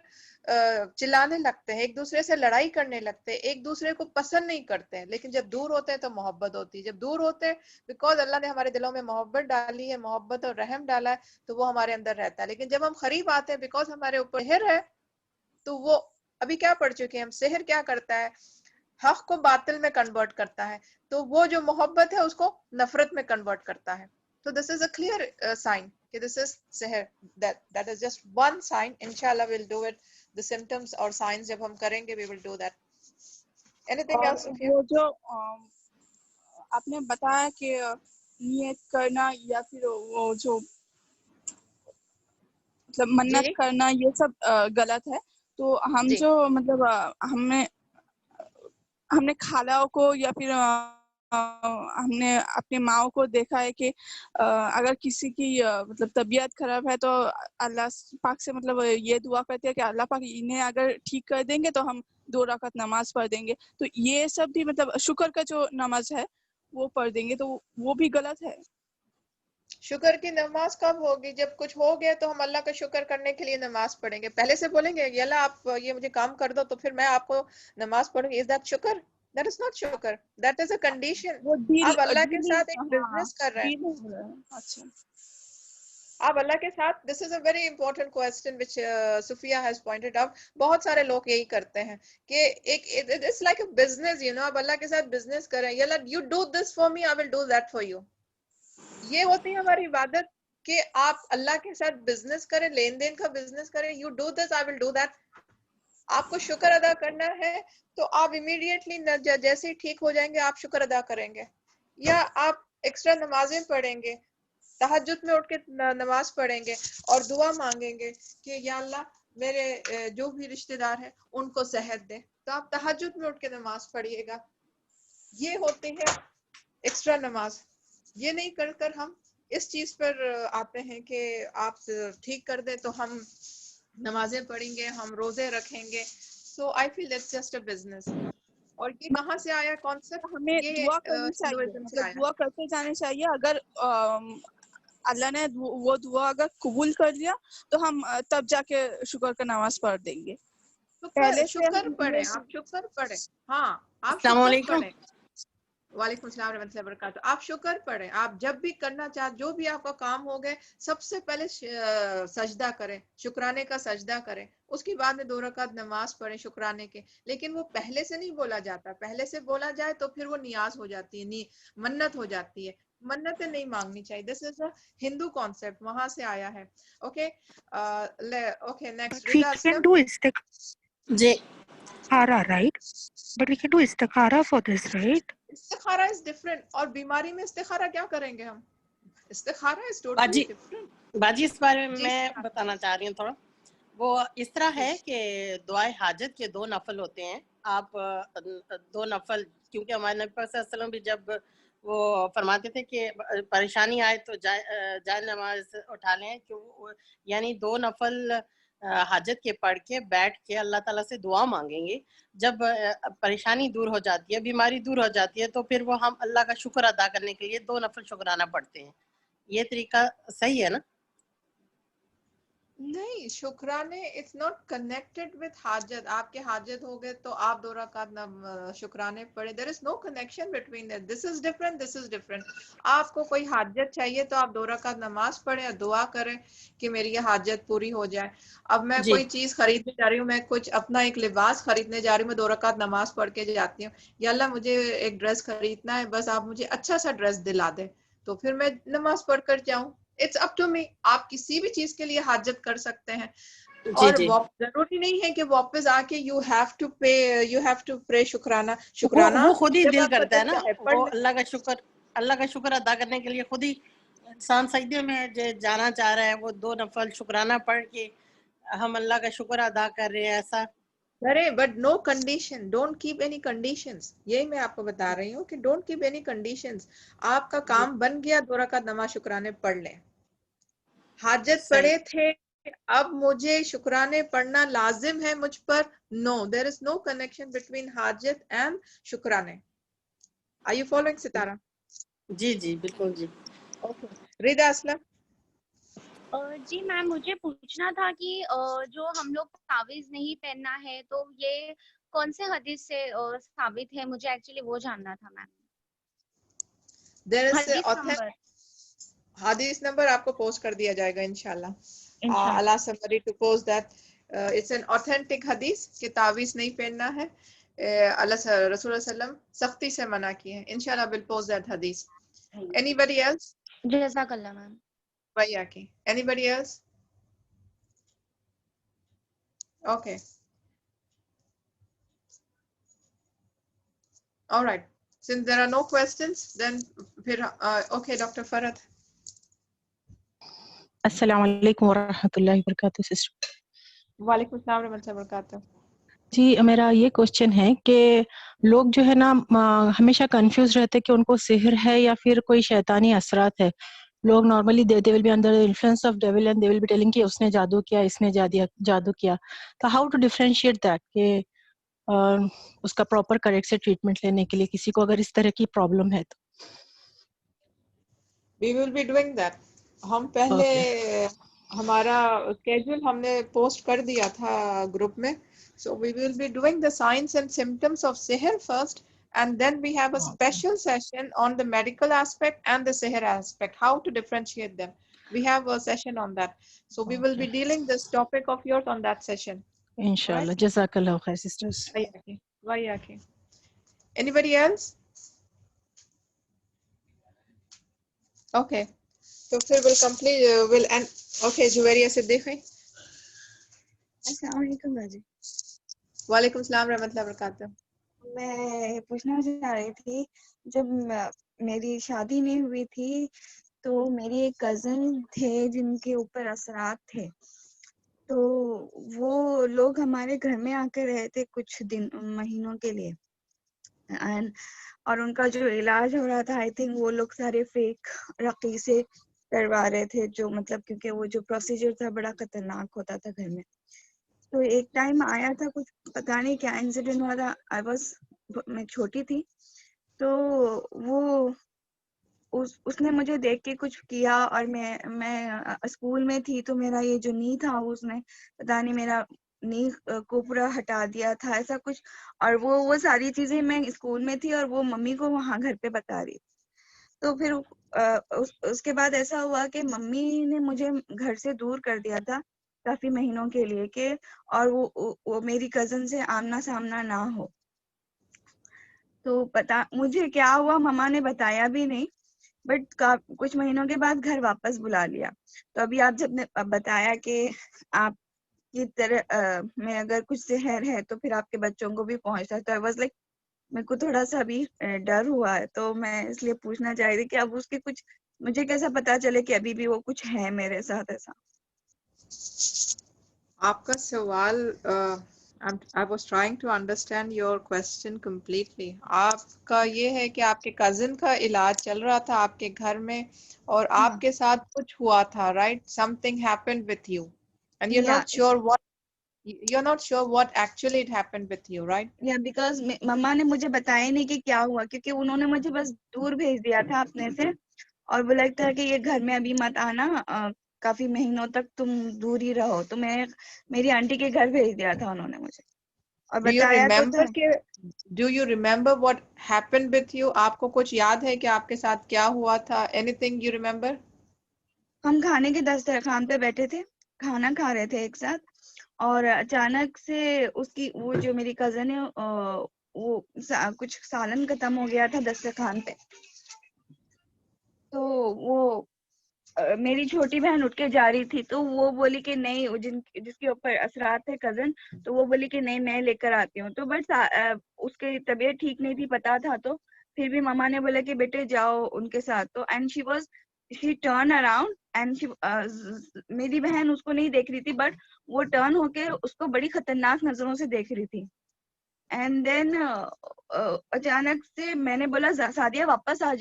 چلانے لگتے ہیں, ایک دوسرے سے لڑائی کرنے لگتے ہیں, ایک دوسرے کو پسند نہیں کرتے ہیں. لیکن جب دور ہوتے ہیں تو محبت ہوتی ہے. جب دور ہوتے ہیں بیکاز اللہ نے ہمارے دلوں میں محبت ڈالی ہے, محبت اور رحم ڈالا ہے, تو وہ ہمارے اندر رہتا ہے. لیکن جب ہم قریب آتے ہیں بیکاز ہمارے اوپر سحر ہے, تو وہ ابھی کیا پڑھ چکے ہیں ہم, سحر کیا کرتا ہے, حق کو باطل میں کنورٹ کرتا ہے, تو وہ جو محبت ہے اس کو نفرت میں کنورٹ کرتا ہے. So this is a clear sign کہ this is Sahar. That is just one sign. Inshallah we'll do it. The symptoms or signs جب ہم کریں گے we will do that. Anything else? وہ جو آپ نے بتایا کہ نیت کرنا یا پھر وہ جو مطلب منت کرنا یہ سب غلط ہے, تو ہم جو مطلب ہم نے خالہ کو یا پھر ہم نے اپنے ماؤں کو دیکھا ہے کہ اگر کسی کی مطلب طبیعت خراب ہے تو اللہ پاک سے مطلب یہ دعا کرتے ہیں کہ اللہ پاک انہیں اگر ٹھیک کر دیں گے تو ہم 2 رکعت نماز پڑھ دیں گے. تو یہ سب بھی مطلب شکر کا جو نماز ہے وہ پڑھ دیں گے, تو وہ بھی غلط ہے. شکر کی نماز کب ہوگی؟ جب کچھ ہو گیا تو ہم اللہ کا شکر کرنے کے لیے نماز پڑھیں گے. پہلے سے بولیں گے اللہ آپ یہ مجھے کام کر دو تو پھر میں آپ کو نماز پڑھوں گی. Is that شکر? That is not شکر. That is a condition. آپ اللہ کے ساتھ ایک بزنس کر رہے ہیں. اچھا آپ اللہ کے ساتھ, this is a very important question which Sufia has pointed out. بہت سارے لوگ یہی کرتے ہیں کہ ایک it's like a business, آپ اللہ کے ساتھ بزنس کریں. You do this for me, I will do that for you. یہ ہوتی ہے ہماری عبادت کہ آپ اللہ کے ساتھ بزنس کریں, لین دین کا بزنس کریں. You do this, I will do that. آپ کو شکر ادا کرنا ہے تو آپ امیڈیٹلی جیسے ہی ٹھیک ہو جائیں گے آپ شکر ادا کریں گے, یا آپ ایکسٹرا نمازیں پڑھیں گے, تہجد میں اٹھ کے نماز پڑھیں گے اور دعا مانگیں گے کہ یا اللہ میرے جو بھی رشتہ دار ہیں ان کو صحت دے, تو آپ تہجد میں اٹھ کے نماز پڑھیے گا. یہ ہوتی ہے ایکسٹرا نماز. یہ نہیں کر کر ہم اس چیز پر آتے ہیں کہ آپ ٹھیک کر دیں تو ہم نمازیں پڑھیں گے, ہم روزے رکھیں گے. so I feel it's just a business. اور یہ کہاں سے آیا کانسیپٹ؟ ہمیں یہ دعا کرنی چاہیے، ہندوازم سے مطلب آیا. دعا کرتے جانے چاہیے. اگر اللہ نے وہ دعا اگر قبول کر لیا تو ہم تب جا کے شکر کا نماز پڑھ دیں گے. شکر پڑھیں، آپ شکر پڑھیں. ہاں آپ السلام شکر علیکم. پڑھیں. وعلیکم السلام ورحمۃ اللہ وبرکاتہ. آپ شکر پڑھیں. آپ جب بھی کرنا چاہتے، جو بھی آپ کا کام ہو گئے، سب سے پہلے سجدہ کریں، شکرانے کا سجدہ کریں. اس کے بعد میں 2 رکعت نماز پڑھیں شکرانے کے. لیکن وہ پہلے سے نہیں بولا جاتا. پہلے سے بولا جائے تو پھر وہ نیاز ہو جاتی ہے، منت ہو جاتی ہے. منتیں نہیں مانگنی چاہیے. دس از اے ہندو کانسیپٹ، وہاں سے آیا ہے. Okay okay next We Raza can Aslam. do istikhara, right? But we can do istikhara for this, right? استخارہ از ڈفرنٹ. اور بیماری میں استخارہ کیا کریں گے ہم؟ استخارہ از ٹوٹلی ڈفرنٹ. باجی اس بارے میں میں بتانا چاہ رہی ہوں تھوڑا. وہ اس طرح ہے کہ دعائے حاجت کے 2 نفل ہوتے ہیں. آپ 2 نفل، کیونکہ ہمارے نبی پاک صلی اللہ علیہ وسلم بھی جب وہ فرماتے تھے کہ پریشانی آئے تو جائے نماز اٹھا لیں، یعنی 2 نفل حاجت کے پڑھ کے بیٹھ کے اللہ تعالیٰ سے دعا مانگیں گے. جب پریشانی دور ہو جاتی ہے، بیماری دور ہو جاتی ہے، تو پھر وہ ہم اللہ کا شکر ادا کرنے کے لیے 2 نفل شکرانہ پڑھتے ہیں. یہ طریقہ صحیح ہے نا؟ نہیں، شکرانے اٹس ناٹ کنیکٹڈ وتھ حاجت. آپ کے حاجت ہو گئے تو آپ 2 رکعت شکرانے پڑھیں. There is no connection between that. This is different, this is different. آپ کو کوئی حاجت چاہیے تو آپ 2 رکعت نماز پڑھیں اور دعا کریں کہ میری یہ حاجت پوری ہو جائے. اب میں کوئی چیز خریدنے جا رہی ہوں، میں کچھ اپنا ایک لباس خریدنے جا رہی ہوں، میں 2 رکعت نماز پڑھ کے جاتی ہوں، یا اللہ مجھے ایک ڈریس خریدنا ہے، بس آپ مجھے اچھا سا ڈریس دلا دیں، تو پھر میں نماز پڑھ کر جاؤں. It's up to me. آپ کسی بھی چیز کے لیے حاجت کر سکتے ہیں. اور ضروری نہیں ہے کہ واپس آ کے یو ہیو ٹو پرے شکرانہ. وہ خود ہی دل کرتا ہے نا، وہ اللہ کا شکر ادا کرنے کے لیے خود ہی انسان سجدے میں جانا چاہ رہا ہے. وہ 2 نفل شکرانہ پڑھ کے ہم اللہ کا شکر ادا کر رہے ہیں. ایسا کریں، but no condition. Don't keep any conditions. یہی میں آپ کو بتا رہی ہوں کہ ڈونٹ کیپ اینی کنڈیشنز. آپ کا کام بن گیا، 2 رکعت نماز شکرانے پڑھ لیں. حاجت پڑے تھے، اب مجھے شکرانے پڑھنا لازم ہے مجھ پر. نو، دیر از نو کنیکشن بٹوین حاجت اینڈ شکرانے. آر یو فالوئنگ ستارہ؟ جی جی بالکل جی. اوکے رضا اسلم. جی میم، مجھے پوچھنا تھا کہ جو ہم لوگ تعویذ نہیں پہننا ہے تو یہ کون سے حدیث سے ثابت ہے؟ مجھے ایکچولی وہ جاننا تھا میم. حدیث نمبر آپ کو پوسٹ کر دیا جائے گا انشاءاللہ. اللہ somebody to post that. It's an authentic حدیث کہ تعویذ نہیں پہننا ہے. اللہ رسول اللہ صلی اللہ علیہ وسلم سختی سے منع کیے ہیں. انشاءاللہ we'll post that حدیث. Anybody else? جزاک اللہ میم. Vaiyaki. Anybody else? Okay. All right. Since there are no questions, then okay, Dr. Farad. السلام علیکم ورحمۃ اللہ وبرکاتہ سسٹر. وعلیکم السلام ورحمۃ اللہ وبرکاتہ. جی میرا یہ کوشچن ہے کہ لوگ جو ہے نا ہمیشہ کنفیوز رہتے کہ ان کو سحر ہے یا پھر کوئی شیطانی اثرات ہے. لوگ normally they will be under the influence of devil and they will be telling کہ اس نے جادو کیا، اس نے جادو کیا. تو how to differentiate that کہ اس کا پراپر کریکٹ سے ٹریٹمنٹ لینے کے لیے کسی کو اگر اس طرح کی پرابلم ہے تو. We will be doing that. ہم پہلے ہمارا اسکیجول ہم نے پوسٹ کر دیا تھا گروپ میں. So we will be doing the signs and symptoms of sihr first, and then we have a special session on the medical aspect and the sihr aspect, how to differentiate them. We have a session on that. So we will be dealing this topic of yours on that session. Inshallah. Jazakallah khair sisters. Vaiyaki. Anybody else? Okay. So pھر we'll complete, we'll end. Okay, Juwairiya Siddiqui. السلام علیکم باجی. وعلیکم السلام رحمۃ اللہ وبرکاتہ. میں پوچھنا چاہ رہی تھی، جب میری شادی نہیں ہوئی تھی تو میری ایک کزن تھے جن کے اوپر اثرات تھے، تو وہ لوگ ہمارے گھر میں آ کے رہے تھے کچھ مہینوں کے لیے، اور ان کا جو علاج ہو رہا تھا آئی تھنک وہ لوگ سارے فیک رقی سے کروا رہے تھے، جو مطلب کیونکہ وہ جو پروسیجر تھا بڑا خطرناک ہوتا تھا گھر میں. تو ایک ٹائم آیا تھا, کچھ پتا نہیں کیا انسیڈنٹ ہوا تھا, میں چھوٹی تھی, تو وہ اس نے مجھے دیکھ کے کچھ کیا, اور میں اسکول میں تھی, تو میرا یہ جو نی تھا اس نے پتا نہیں میرا نی کو پورا ہٹا دیا تھا, ایسا کچھ. اور وہ ساری چیزیں میں اسکول میں تھی اور وہ ممی کو وہاں گھر پہ بتا رہی. تو پھر اس کے بعد ایسا ہوا کہ ممی نے مجھے گھر سے دور کر دیا تھا کافی مہینوں کے لیے, کہ اور وہ میری کزن سے آمنا سامنا نہ ہو. تو پتا مجھے کیا ہوا مما نے بتایا بھی نہیں, بٹ کچھ مہینوں کے بعد گھر واپس بلا لیا. تو ابھی آپ جب نے بتایا کہ آپ کی طرح میں اگر کچھ زہر ہے تو پھر آپ کے بچوں کو بھی پہنچتا ہے, تو I was like میرے کو تھوڑا سا ابھی ڈر ہوا ہے, تو میں اس لیے پوچھنا چاہ رہی تھی کہ اب اس کے کچھ مجھے کیسا پتا چلے کہ ابھی بھی وہ کچھ ہے میرے ساتھ ایسا. آپ کا سوال I was trying to understand your question completely. آپ کا یہ ہے کہ آپ کے کزن کا علاج چل رہا تھا آپ کے گھر میں اور آپ کے ساتھ کچھ ہوا تھا, right? Something happened with you and you're not sure what actually it happened with you, right? Yeah, because مما نے مجھے بتایا نہیں کہ کیا ہوا, کیونکہ انہوں نے مجھے بس دور بھیج دیا تھا اپنے سے, اور بولا تھا کہ یہ گھر میں ابھی مت آنا, کافی مہینوں تک تم دور ہی رہو. تو میں میری آنٹی کے گھر بھیج دیا تھا انہوں نے مجھے, اور بتایا تو تھا. Do you remember what happened with you? آپ کو کچھ یاد ہے کہ آپ کے ساتھ کیا ہوا تھا? Anything you remember? ہم کھانے کے دسترخوان پہ بیٹھے تھے, کھانا کھا رہے تھے ایک ساتھ, اور اچانک سے اس کی وہ جو میری کزن ہے وہ کچھ سالن ختم ہو گیا تھا دسترخوان پہ. تو وہ میری چھوٹی بہن اٹھ کے جا رہی تھی, تو وہ بولی کہ نہیں, جس کے اوپر اثرات ہے کزن, تو وہ بولی کہ نہیں میں لے کر آتی ہوں. تو بس اس کی طبیعت ٹھیک نہیں تھی پتا تھا, تو پھر بھی مما نے بولا کہ بیٹے جاؤ ان کے ساتھ. تو and she turned around and میری بہن اس کو نہیں دیکھ رہی تھی, بٹ وہ ٹرن ہو کے اس کو بڑی خطرناک نظروں سے دیکھ رہی تھی. اینڈ دین اچانک سے میں نے بولا سعدیہ واپس آ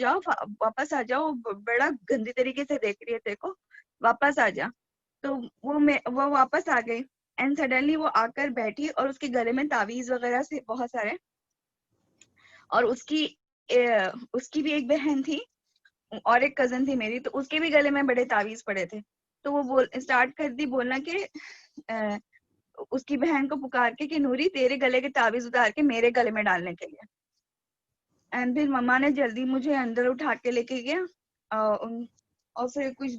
جاؤ, بڑا گندی طریقے سے دیکھ رہی ہے تیرے کو, واپس آ جا. تو وہ واپس آ گئی, اینڈ سڈنلی وہ آ کر بیٹھی, اور اس کے گلے میں تعویذ وغیرہ سے بہت سارے, اور اس کی بھی ایک بہن تھی اور ایک کزن تھی میری, تو اس کے بھی گلے میں بڑے تعویذ پڑے تھے. تو وہ اسٹارٹ کر دی بولنا کہ اس کی بہن کو پکار کے کہ نوری تیرے گلے کے تعویذ اتار کے میرے گلے میں ڈالنے کے لیے. اینڈ پھر مما نے جلدی مجھے اندر اٹھا کے لے کے گیا, اور پھر کچھ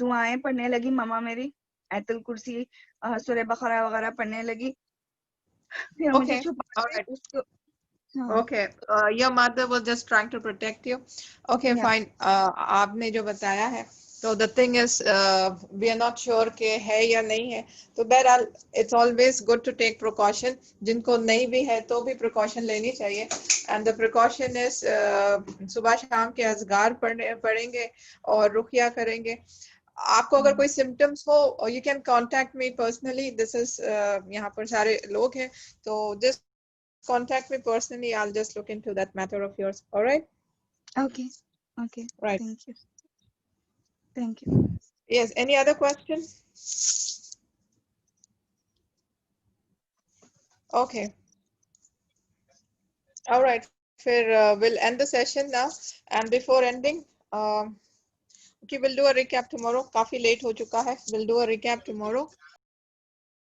دعائیں پڑھنے لگی مما میری, آیت الکرسی, سورہ بقرہ وغیرہ پڑھنے لگی. پھر مجھے چھپا کے اس کو Okay, your mother was just trying to protect you. Okay, fine. آپ نے جو بتایا ہے, so the thing is we are not sure کہ ہے یا نہیں ہے, تو بہرحال it's always good to take precaution. جن کو نہیں بھی ہے تو بھی precaution لینی چاہیے, and the precaution is صبح شام کے اذکار پڑھیں گے اور رقیہ کریں گے. آپ کو اگر کوئی symptoms who, you can contact me personally. This is یہاں پر سارے لوگ ہیں, تو just contact me personally. I'll just look into that matter of yours. All right? Okay. Right. Thank you. Yes, any other question? Okay. All right. We'll end the session now, and before ending, okay, we'll do a recap tomorrow. Kafi late ho chuka hai. We'll do a recap tomorrow.